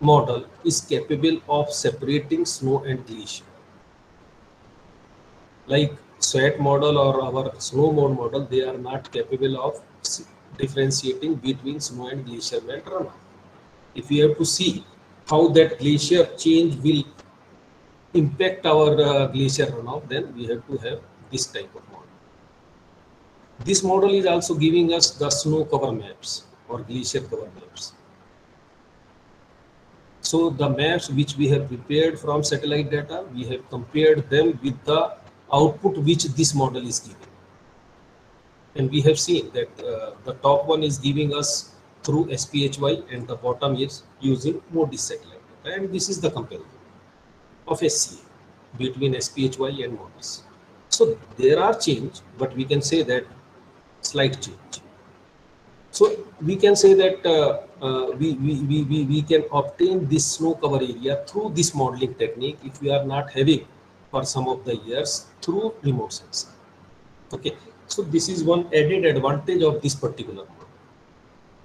model is capable of separating snow and glacier. Like SWAT model or our snow mode model, they are not capable of differentiating between snow and glacier melt runoff. If we have to see how that glacier change will impact our glacier runoff, then we have to have this type of model. This model is also giving us the snow cover maps or glacier cover maps. So the maps which we have prepared from satellite data, we have compared them with the output which this model is giving. And we have seen that the top one is giving us through SPHY and the bottom is using MODIS satellite data. And this is the comparison of SCA between SPHY and MODIS. So there are change, but we can say that slight change. So we can say that we can obtain this snow cover area through this modeling technique if we are not having for some of the years through remote sensing. Okay, so this is one added advantage of this particular model.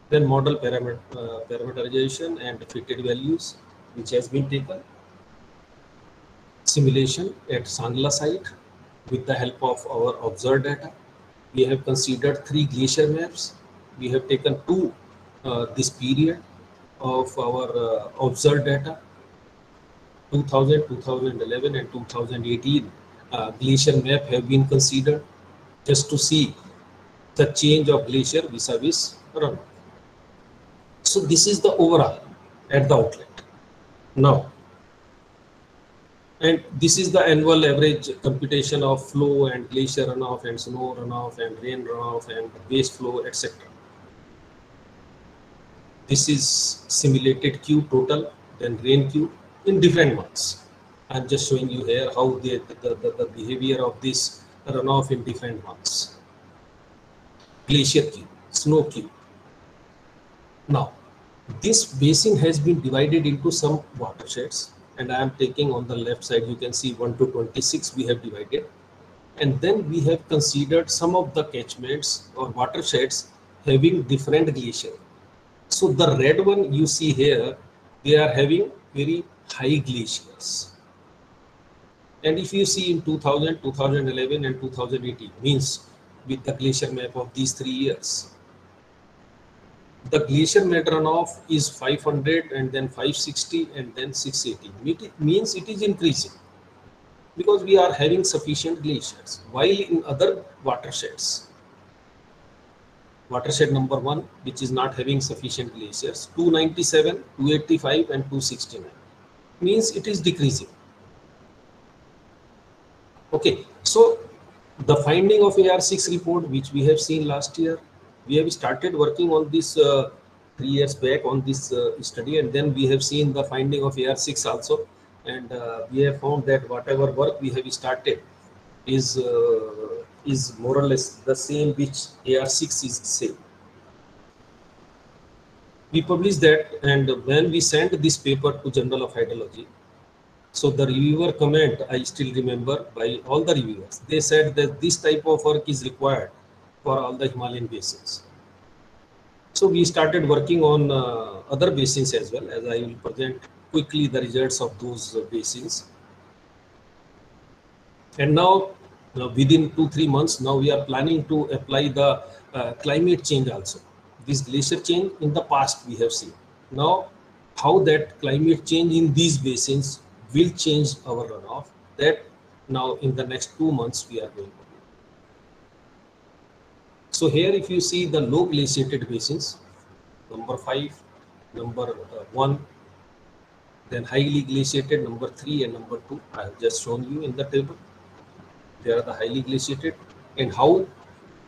Then model parameterization and fitted values which has been taken. Simulation at Sangla site with the help of our observed data. We have considered 3 glacier maps. We have taken 2 this period of our observed data, 2000, 2011 and 2018 glacier map have been considered just to see the change of glacier vis-a-vis runoff. So this is the overall at the outlet. Now, and this is the annual average computation of flow and glacier runoff and snow runoff and rain runoff and waste flow, etc. This is simulated Q total, then rain Q in different months. I'm just showing you here how the behavior of this runoff in different months. Glacier Q, snow Q. Now, this basin has been divided into some watersheds. And I am taking on the left side, you can see 1 to 26 we have divided. And then we have considered some of the catchments or watersheds having different glacier. So the red one you see here, they are having very high glaciers. And if you see in 2000, 2011 and 2018, means with the glacier map of these 3 years, the glacier melt runoff is 500 and then 560 and then 680. It means it is increasing because we are having sufficient glaciers. While in other watersheds, watershed number 1, which is not having sufficient glaciers, 297, 285 and 269, means it is decreasing. Okay, so the finding of AR6 report, which we have seen last year, we have started working on this 3 years back on this study, and then we have seen the finding of AR6 also, and we have found that whatever work we have started is more or less the same which AR6 is same. We published that, and when we sent this paper to Journal of Hydrology, so the reviewer comment, I still remember by all the reviewers, they said that this type of work is required for all the Himalayan basins. So we started working on other basins as well, as I will present quickly the results of those basins. And now, within 2-3 months, now we are planning to apply the climate change also. This glacier change in the past we have seen. Now, how that climate change in these basins will change our runoff, that now in the next 2 months we are going to do. So here if you see the low glaciated basins, number 5, number 1, then highly glaciated number 3 and number 2, I have just shown you in the table. They are the highly glaciated, and how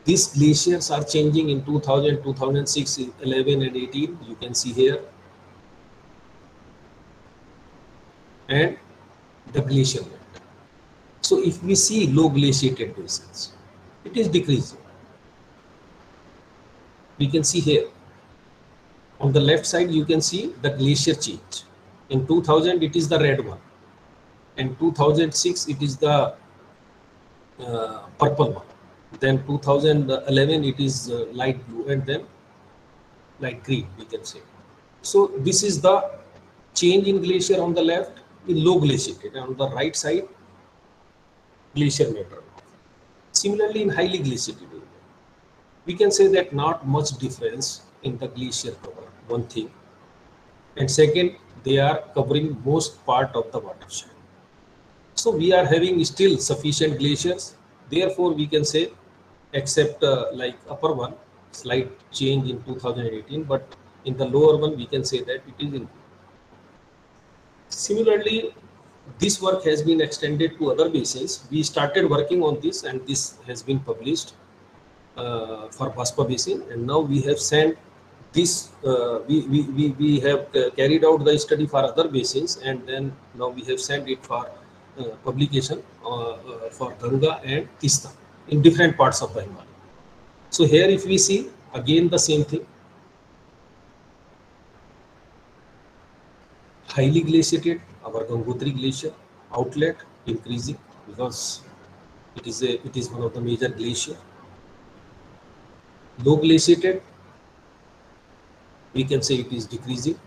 these glaciers are changing in 2000, 2006, 11 and 18, you can see here. And the glacial lake. So if we see low glaciated basins, it is decreasing. We can see here. On the left side, you can see the glacier change. In 2000, it is the red one. In 2006, it is the purple one. Then 2011, it is light blue, and then light green, we can say. So this is the change in glacier on the left, in low glaciated, and on the right side, glacier matter. Similarly, in highly glaciated area, we can say that not much difference in the glacier cover, one thing. And second, they are covering most part of the watershed. So we are having still sufficient glaciers. Therefore, we can say, except like upper one, slight change in 2018, but in the lower one, we can say that it is increasing. Similarly, this work has been extended to other basins. We started working on this, and this has been published for Baspa Basin, and now we have sent this, we have carried out the study for other basins, and then now we have sent it for publication for Ganga and Teesta in different parts of the Himalaya. So here if we see, again the same thing. Highly glaciated, our Gangotri glacier outlet increasing because it is one of the major glacier. Low glaciated, we can say it is decreasing.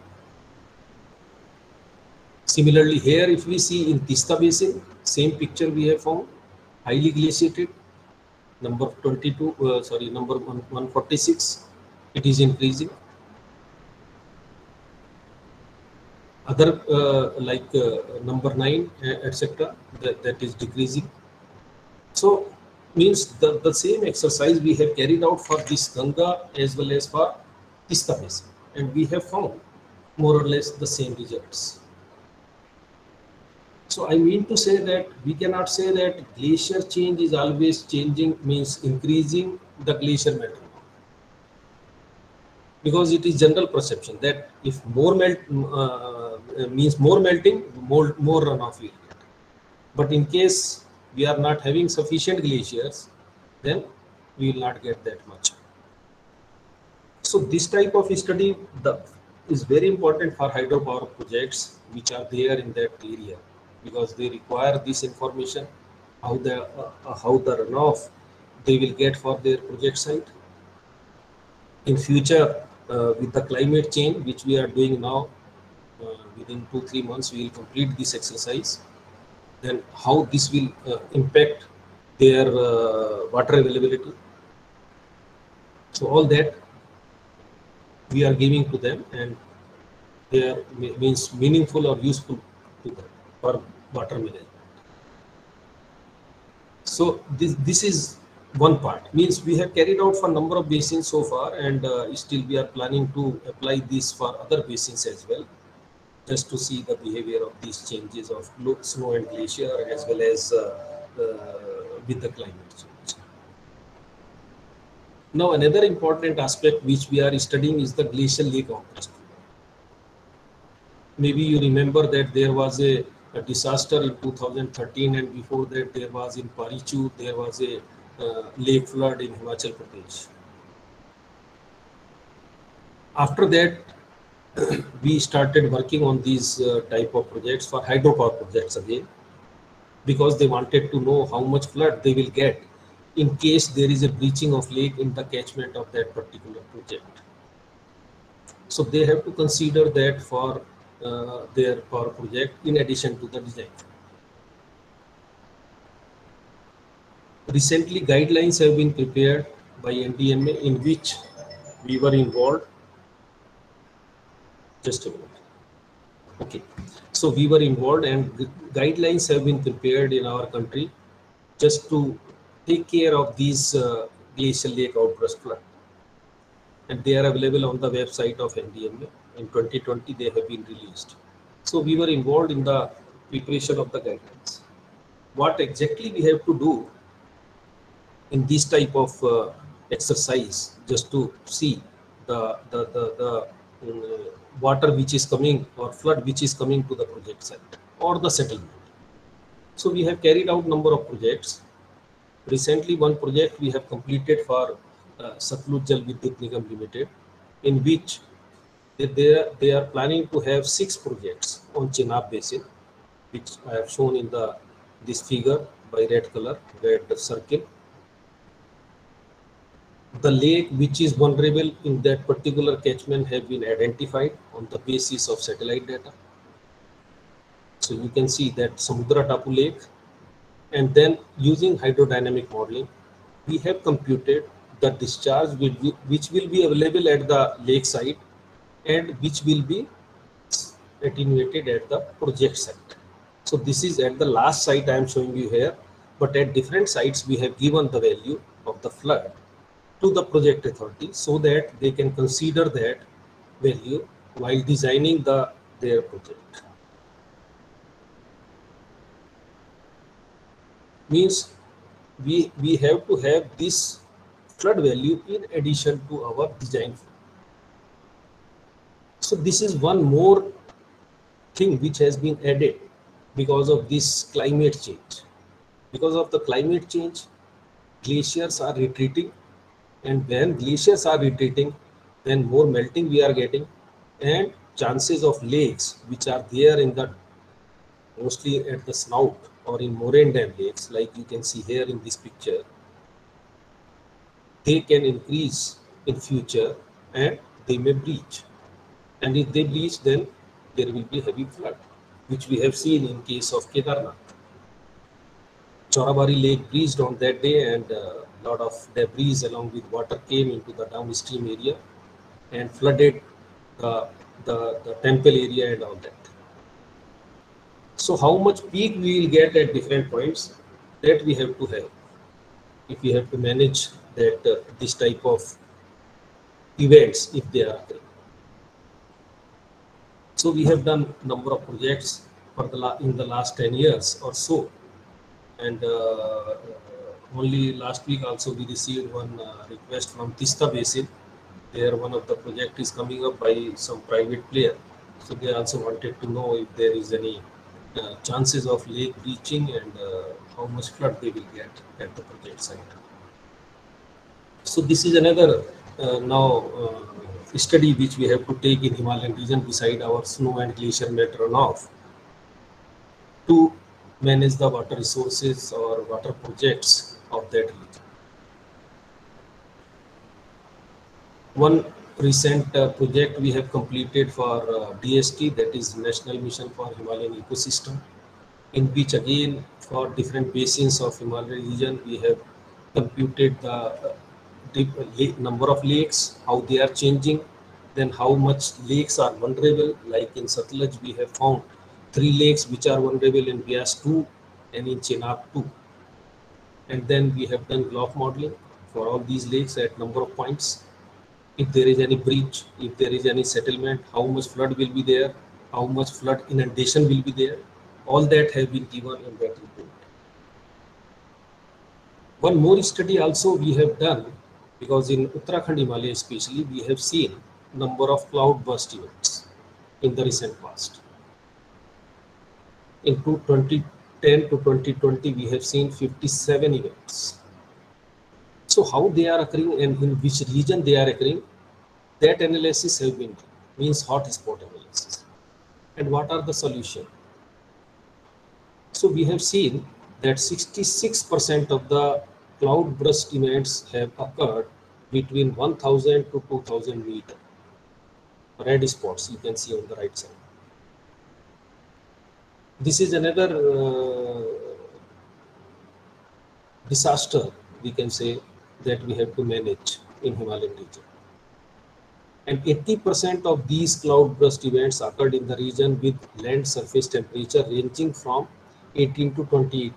Similarly, here if we see in Teesta Basin, same picture we have found. Highly glaciated, number 146, it is increasing. Other like number 9, etc., that is decreasing. So means the same exercise we have carried out for this Ganga as well as for Teesta Basin, and we have found more or less the same results. So I mean to say that we cannot say that glacier change is always changing, means increasing the glacier melt, because it is general perception that if more melt means more melting, more runoff will get. But in case we are not having sufficient glaciers, then we will not get that much. So this type of study is very important for hydropower projects which are there in that area, because they require this information, how the runoff they will get for their project site. In future, with the climate change which we are doing now, within 2-3 months we will complete this exercise. Then how this will impact their water availability. So all that we are giving to them, and they are means meaningful or useful to them for water management. So this is one part, means we have carried out for number of basins so far, and still we are planning to apply this for other basins as well, just to see the behavior of these changes of snow and glacier, as well as with the climate change. Now, another important aspect which we are studying is the Glacial Lake outburst. Maybe you remember that there was a disaster in 2013, and before that there was in Parichu, there was a lake flood in Himachal Pradesh. After that, we started working on these type of projects for hydropower projects again, because they wanted to know how much flood they will get in case there is a breaching of lake in the catchment of that particular project. So they have to consider that for their power project in addition to the design. Recently, guidelines have been prepared by NDMA in which we were involved. Just a minute. Okay, so we were involved, and guidelines have been prepared in our country just to take care of these glacial lake outburst flood, and they are available on the website of NDMA. In 2020, they have been released. So we were involved in the preparation of the guidelines. What exactly we have to do in this type of exercise, just to see the water which is coming or flood which is coming to the project site or the settlement. So we have carried out number of projects. Recently, one project we have completed for Satluj Jal Vidyut Nigam Limited, in which they are planning to have 6 projects on Chenab Basin, which I have shown in this figure by red color, red circle. The lake which is vulnerable in that particular catchment have been identified on the basis of satellite data. So you can see that Samudra Tapu Lake, and then using hydrodynamic modeling, we have computed the discharge which will be available at the lake site and which will be attenuated at the project site. So this is at the last site I am showing you here, but at different sites we have given the value of the flood to the project authority so that they can consider that value while designing their project. Means we have to have this flood value in addition to our design. So this is one more thing which has been added because of this climate change. Because of the climate change, glaciers are retreating, and when glaciers are retreating, then more melting we are getting, and chances of lakes which are there in the mostly at the snout or in moraine dam lakes, like you can see here in this picture, they can increase in future and they may breach. And if they breach, then there will be heavy flood, which we have seen in case of Kedarnath. Chorabari Lake breached on that day, and a lot of debris along with water came into the downstream area and flooded the temple area and all that. So how much peak we will get at different points, that we have to have if we have to manage that this type of events if they are occurring. So we have done number of projects for in the last 10 years or so, and only last week also we received one request from Teesta Basin. There one of the project is coming up by some private player, so they also wanted to know if there is any chances of lake breaching and how much flood they will get at the project site. So this is another study which we have to take in Himalayan region beside our snow and glacier melt runoff to manage the water resources or water projects of that region. One recent project we have completed for DST, that is National Mission for Himalayan Ecosystem, in which again for different basins of Himalayan region we have computed the number of lakes, how they are changing, then how much lakes are vulnerable. Like in Satluj we have found 3 lakes which are vulnerable in Bias 2 and in Chenab 2. And then we have done glove modeling for all these lakes at number of points. If there is any breach, if there is any settlement, how much flood will be there, how much flood inundation will be there, all that have been given in that report. One more study also we have done because in Uttarakhand Himalaya especially, we have seen number of cloud burst events in the recent past. In 2010 to 2020, we have seen 57 events. So how they are occurring and in which region they are occurring, that analysis have been done, means hot spot analysis. And what are the solution? So we have seen that 66% of the cloud burst events have occurred between 1000 to 2000 meter. Red spots you can see on the right side. This is another disaster, we can say, that we have to manage in Himalayan region. And 80% of these cloud burst events occurred in the region with land surface temperature ranging from 18 to 28.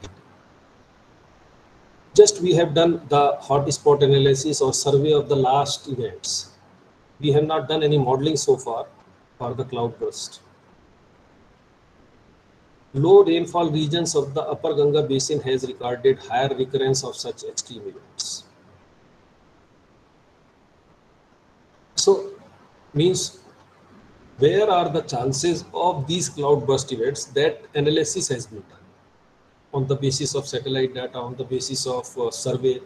Just we have done the hot spot analysis or survey of the last events. We have not done any modeling so far for the cloud burst. Low rainfall regions of the upper Ganga basin has recorded higher recurrence of such extreme events. So, means where are the chances of these cloud burst events? That analysis has been done on the basis of satellite data, on the basis of survey.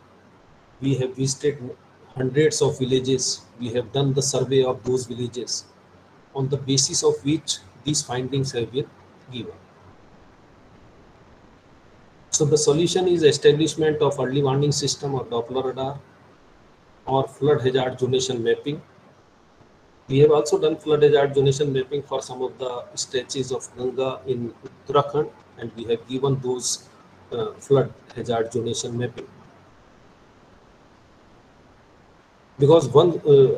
We have visited hundreds of villages. We have done the survey of those villages, on the basis of which these findings have been given. So the solution is establishment of early warning system or Doppler radar or flood hazard zonation mapping. We have also done flood hazard zonation mapping for some of the stretches of Ganga in Uttarakhand, and we have given those flood hazard zonation mapping. Because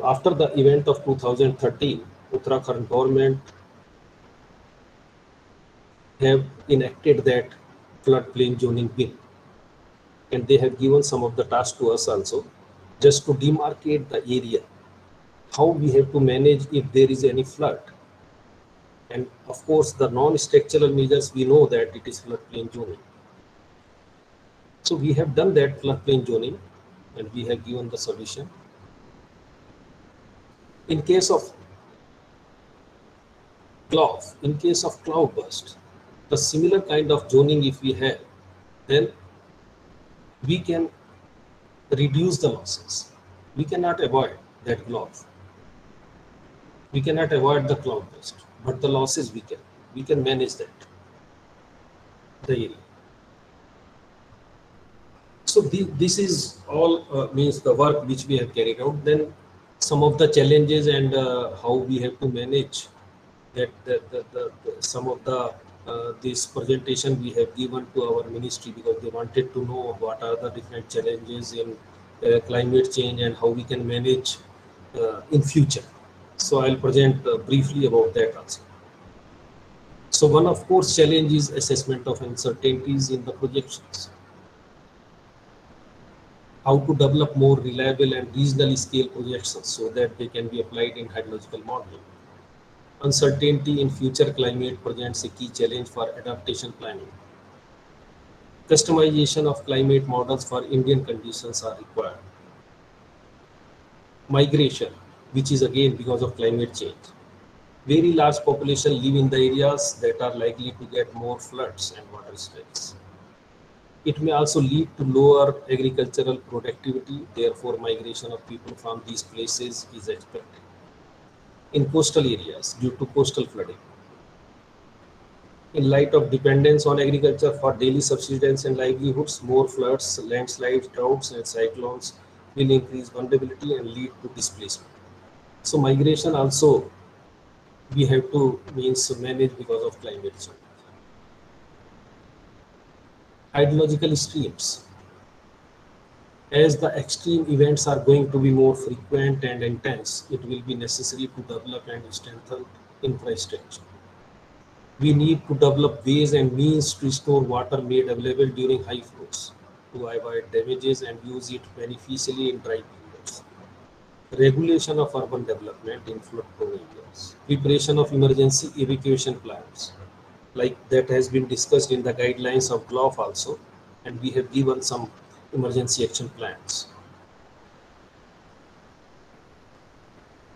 after the event of 2013, Uttarakhand government have enacted that floodplain zoning bill, and they have given some of the tasks to us also, just to demarcate the area, how we have to manage if there is any flood. And of course, the non-structural measures, we know that it is floodplain zoning. So we have done that floodplain zoning, and we have given the solution. In case of cloud burst, the similar kind of zoning if we have, then we can reduce the losses. We cannot avoid that glof. We cannot avoid the cloud burst, but the losses we can manage that, the area. So this is all means the work which we have carried out. Then some of the challenges and how we have to manage that some of the this presentation we have given to our ministry, because they wanted to know what are the different challenges in climate change and how we can manage in future. So I'll present briefly about that also. So one of course challenge is assessment of uncertainties in the projections. How to develop more reliable and regional scale projections so that they can be applied in hydrological modeling. Uncertainty in future climate presents a key challenge for adaptation planning. Customization of climate models for Indian conditions are required. Migration, which is again because of climate change. Very large population live in the areas that are likely to get more floods and water stress. It may also lead to lower agricultural productivity, therefore migration of people from these places is expected. In coastal areas due to coastal flooding. In light of dependence on agriculture for daily subsistence and livelihoods, more floods, landslides, droughts and cyclones will increase vulnerability and lead to displacement. So migration also we have to manage because of climate change. Hydrological streams. As the extreme events are going to be more frequent and intense, it will be necessary to develop and strengthen infrastructure. We need to develop ways and means to store water made available during high flows to avoid damages and use it beneficially in dry periods. Regulation of urban development in flood-prone areas. Preparation of emergency evacuation plans, like that has been discussed in the guidelines of GLOF also, and we have given some emergency action plans.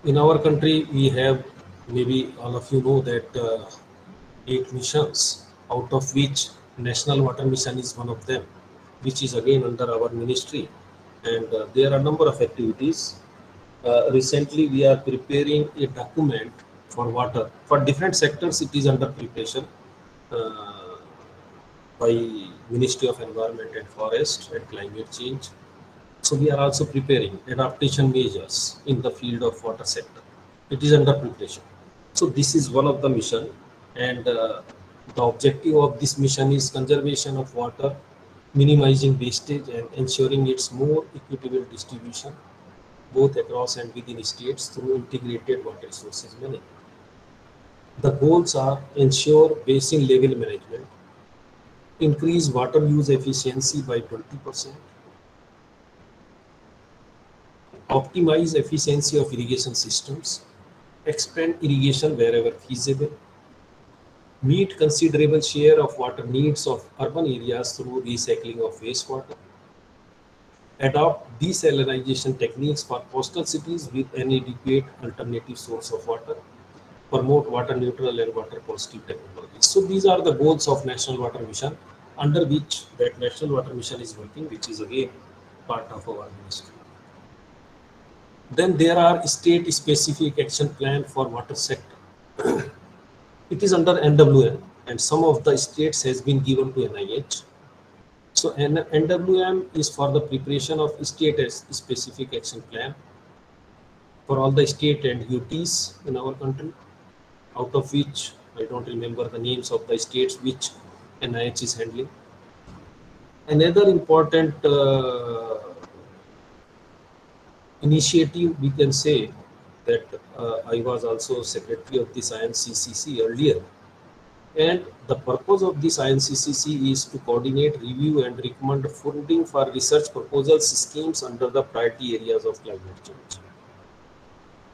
In our country, we have, maybe all of you know that 8 missions, out of which National Water Mission is one of them, which is again under our ministry. And there are a number of activities. Recently, we are preparing a document for water. For different sectors, it is under preparation by Ministry of Environment and Forest and Climate Change. So we are also preparing adaptation measures in the field of water sector. It is under preparation. So this is one of the mission, and the objective of this mission is conservation of water, minimizing wastage and ensuring its more equitable distribution both across and within states through integrated water resources management. The goals are ensure basin level management, increase water use efficiency by 20%, optimize efficiency of irrigation systems, expand irrigation wherever feasible, meet considerable share of water needs of urban areas through recycling of wastewater, adopt desalination techniques for coastal cities with an adequate alternative source of water, promote water neutral and water positive technologies. So these are the goals of National Water Mission, under which that National Water Mission is working, which is again part of our ministry. Then there are state specific action plan for water sector. It is under NWM, and some of the states has been given to NIH. So NWM is for the preparation of state specific action plan for all the state and UTs in our country, out of which I don't remember the names of the states which NIH is handling. Another important initiative, we can say that I was also secretary of this INCCC earlier, and the purpose of this INCCC is to coordinate, review and recommend funding for research proposals schemes under the priority areas of climate change.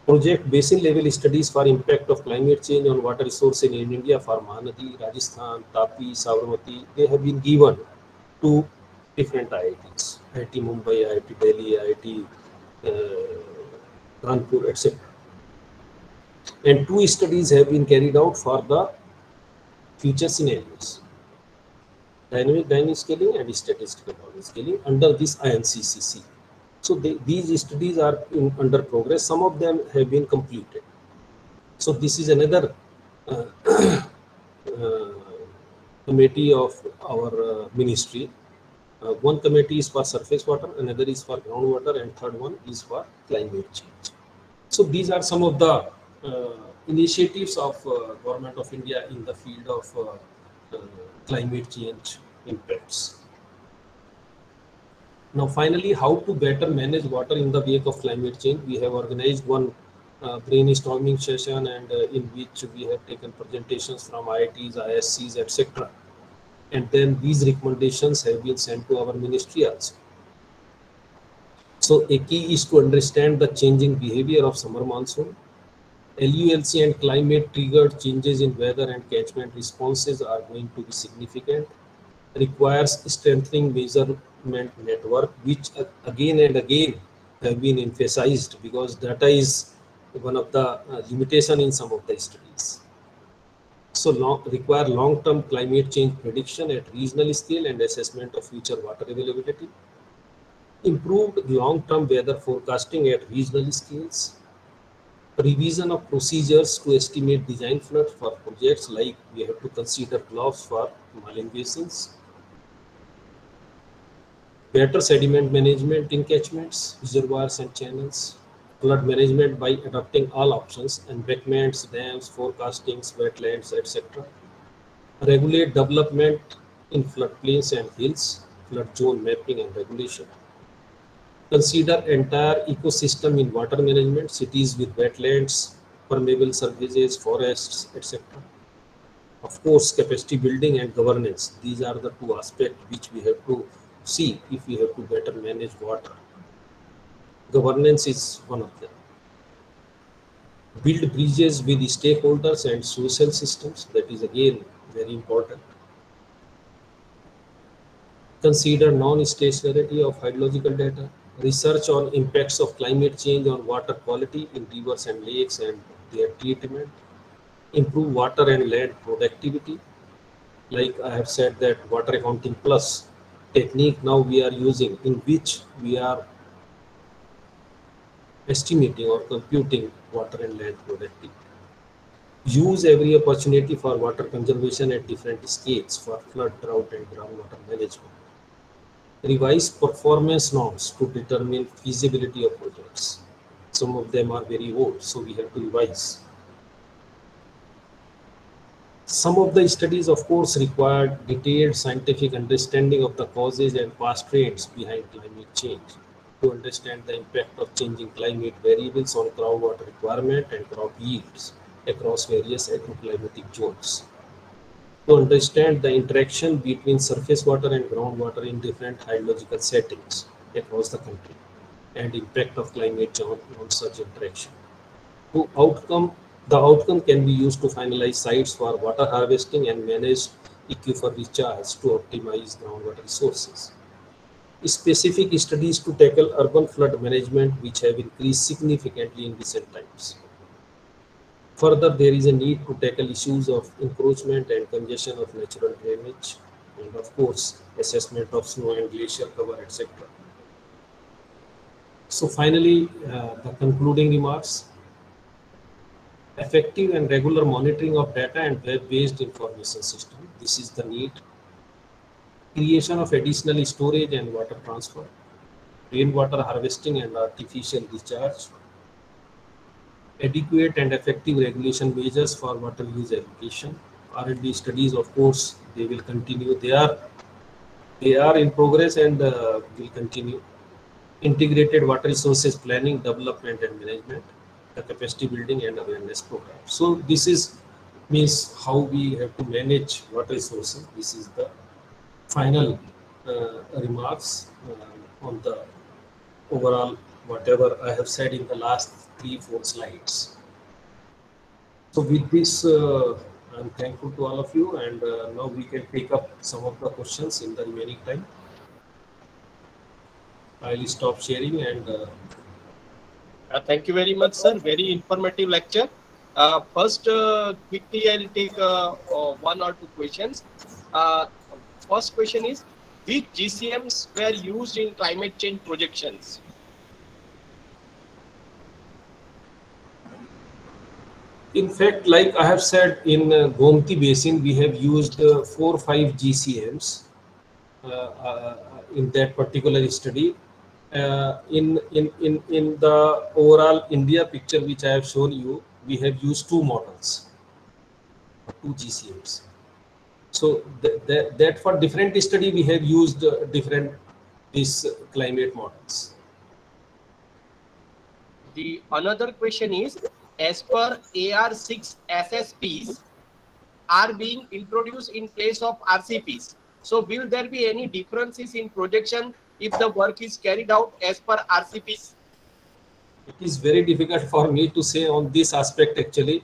Project basin level studies for impact of climate change on water resource in India for Mahanadi, Rajasthan, Tapi, Sabarmati, they have been given to different IITs, IIT Mumbai, IIT Delhi, IIT Kanpur, etc. And 2 studies have been carried out for the future scenarios, dynamic scaling and statistical model scaling under this INCCC. So these studies are under progress. Some of them have been completed. So this is another committee of our ministry. One committee is for surface water, another is for groundwater, and third one is for climate change. So these are some of the initiatives of Government of India in the field of climate change impacts. Now finally, how to better manage water in the wake of climate change. We have organized one brainstorming session, and in which we have taken presentations from IITs, ISCs, etc. And then these recommendations have been sent to our ministry also. So a key is to understand the changing behavior of summer monsoon. LULC and climate triggered changes in weather and catchment responses are going to be significant. Requires strengthening measurement network, which again and again have been emphasized, because data is one of the limitation in some of the studies. So require long-term climate change prediction at regional scale and assessment of future water availability. Improved long-term weather forecasting at regional scales. Revision of procedures to estimate design flood for projects, like we have to consider blocks for Himalayan basins. Better sediment management in catchments, reservoirs and channels. Flood management by adopting all options, embankments, dams, forecastings, wetlands, etc. Regulate development in floodplains and hills, flood zone mapping and regulation. Consider entire ecosystem in water management, cities with wetlands, permeable surfaces, forests, etc. Of course, capacity building and governance. These are the 2 aspects which we have to see if we have to better manage water. Governance is one of them. Build bridges with stakeholders and social systems. That is again very important. Consider non-stationarity of hydrological data. research on impacts of climate change on water quality in rivers and lakes and their treatment, improve water and land productivity. Like I have said, that water accounting plus technique now we are using, in which we are estimating or computing water and land productivity. Use every opportunity for water conservation at different scales for flood, drought, and groundwater management. Revise performance norms to determine feasibility of projects. Some of them are very old, so we have to revise. Some of the studies, of course, require detailed scientific understanding of the causes and past trends behind climate change to understand the impact of changing climate variables on groundwater requirement and crop yields across various agroclimatic zones. To understand the interaction between surface water and groundwater in different hydrological settings across the country and impact of climate change on such interaction. The outcome can be used to finalize sites for water harvesting and manage aquifer recharge to optimize groundwater resources. Specific studies to tackle urban flood management, which have increased significantly in recent times. Further, there is a need to tackle issues of encroachment and congestion of natural drainage, and of course, assessment of snow and glacier cover, etc. So finally, the concluding remarks. Effective and regular monitoring of data and web-based information system. This is the need. Creation of additional storage and water transfer. Rainwater harvesting and artificial recharge. Adequate and effective regulation measures for water use allocation. R&D studies, of course, they will continue. They are in progress and will continue. Integrated water resources planning, development and management, the capacity building and awareness program. So this means how we have to manage water resources. This is the final remarks on the overall whatever I have said in the last 3-4 slides. So with this, I'm thankful to all of you, and now we can take up some of the questions in the remaining time. I'll stop sharing and thank you very much, sir. Very informative lecture. First, quickly, I'll take 1 or 2 questions. First question is, which GCMs were used in climate change projections? in fact, like I have said, in Gomti basin, we have used 4 or 5 GCMs in that particular study. In the overall India picture which I have shown you, we have used 2 models, 2 GCMs. So that for different study we have used different these climate models. The another question is, as per AR6 SSPs are being introduced in place of RCPs. So will there be any differences in projection if the work is carried out as per RCPs? It is very difficult for me to say on this aspect actually.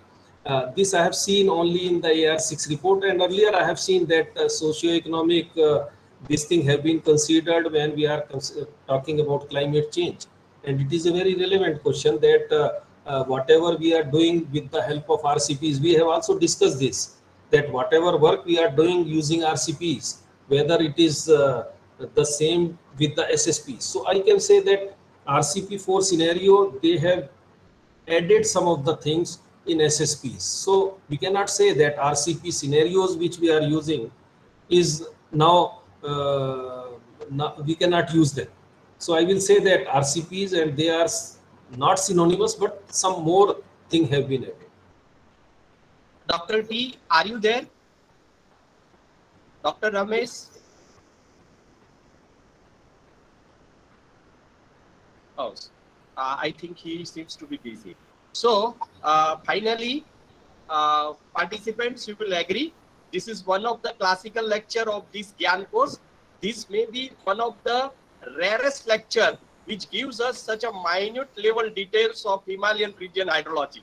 This I have seen only in the AR6 report, and earlier I have seen that socio-economic this thing have been considered when we are talking about climate change. And it is a very relevant question that whatever we are doing with the help of RCPs, we have also discussed this, that whatever work we are doing using RCPs, whether it is the same with the SSPs. So I can say that RCP4 scenario, they have added some of the things in SSPs. So we cannot say that RCP scenarios which we are using is now, we cannot use them. So I will say that RCPs, and they are not synonymous, but some more thing have been added. Dr. T, are you there? Dr. Ramesh? Oh, I think he seems to be busy. So finally, participants, you will agree, this is one of the classical lecture of this Gyan course. This may be one of the rarest lecture which gives us such a minute level details of Himalayan region hydrology.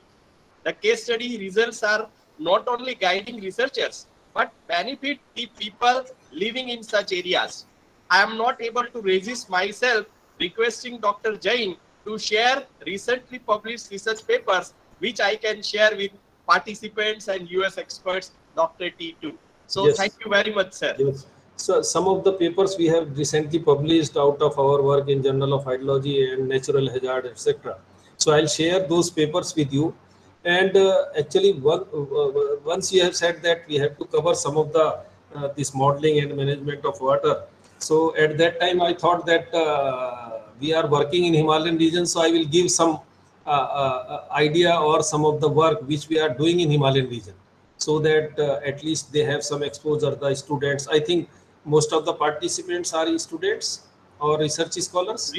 The case study results are not only guiding researchers, but benefit the people living in such areas. I am not able to resist myself requesting Dr. Jain to share recently published research papers, which I can share with participants and US experts, Dr. T2. So Yes. thank you very much, sir. Yes. So some of the papers we have recently published out of our work in Journal of Hydrology and Natural Hazard, etc. So I'll share those papers with you. And actually, once you have said that we have to cover some of the this modeling and management of water. So at that time, I thought that we are working in Himalayan region, so I will give some idea or some of the work which we are doing in Himalayan region, so that at least they have some exposure. The students, I think most of the participants are students or research scholars.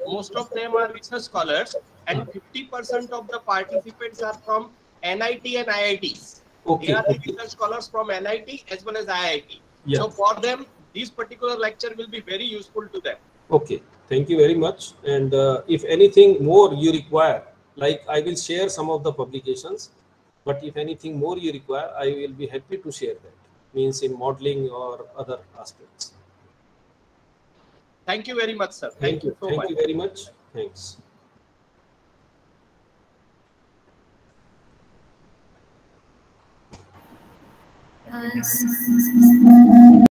Most of them are research scholars, and 50% of the participants are from NIT and IITs. Okay. They are the research scholars from NIT as well as IIT. Yeah. So for them, this particular lecture will be very useful to them. Okay, thank you very much. And if anything more you require, like I will share some of the publications, but if anything more you require, I will be happy to share that, means in modeling or other aspects. Thank you very much, sir. Thank you so much. Thank you very much. Thanks.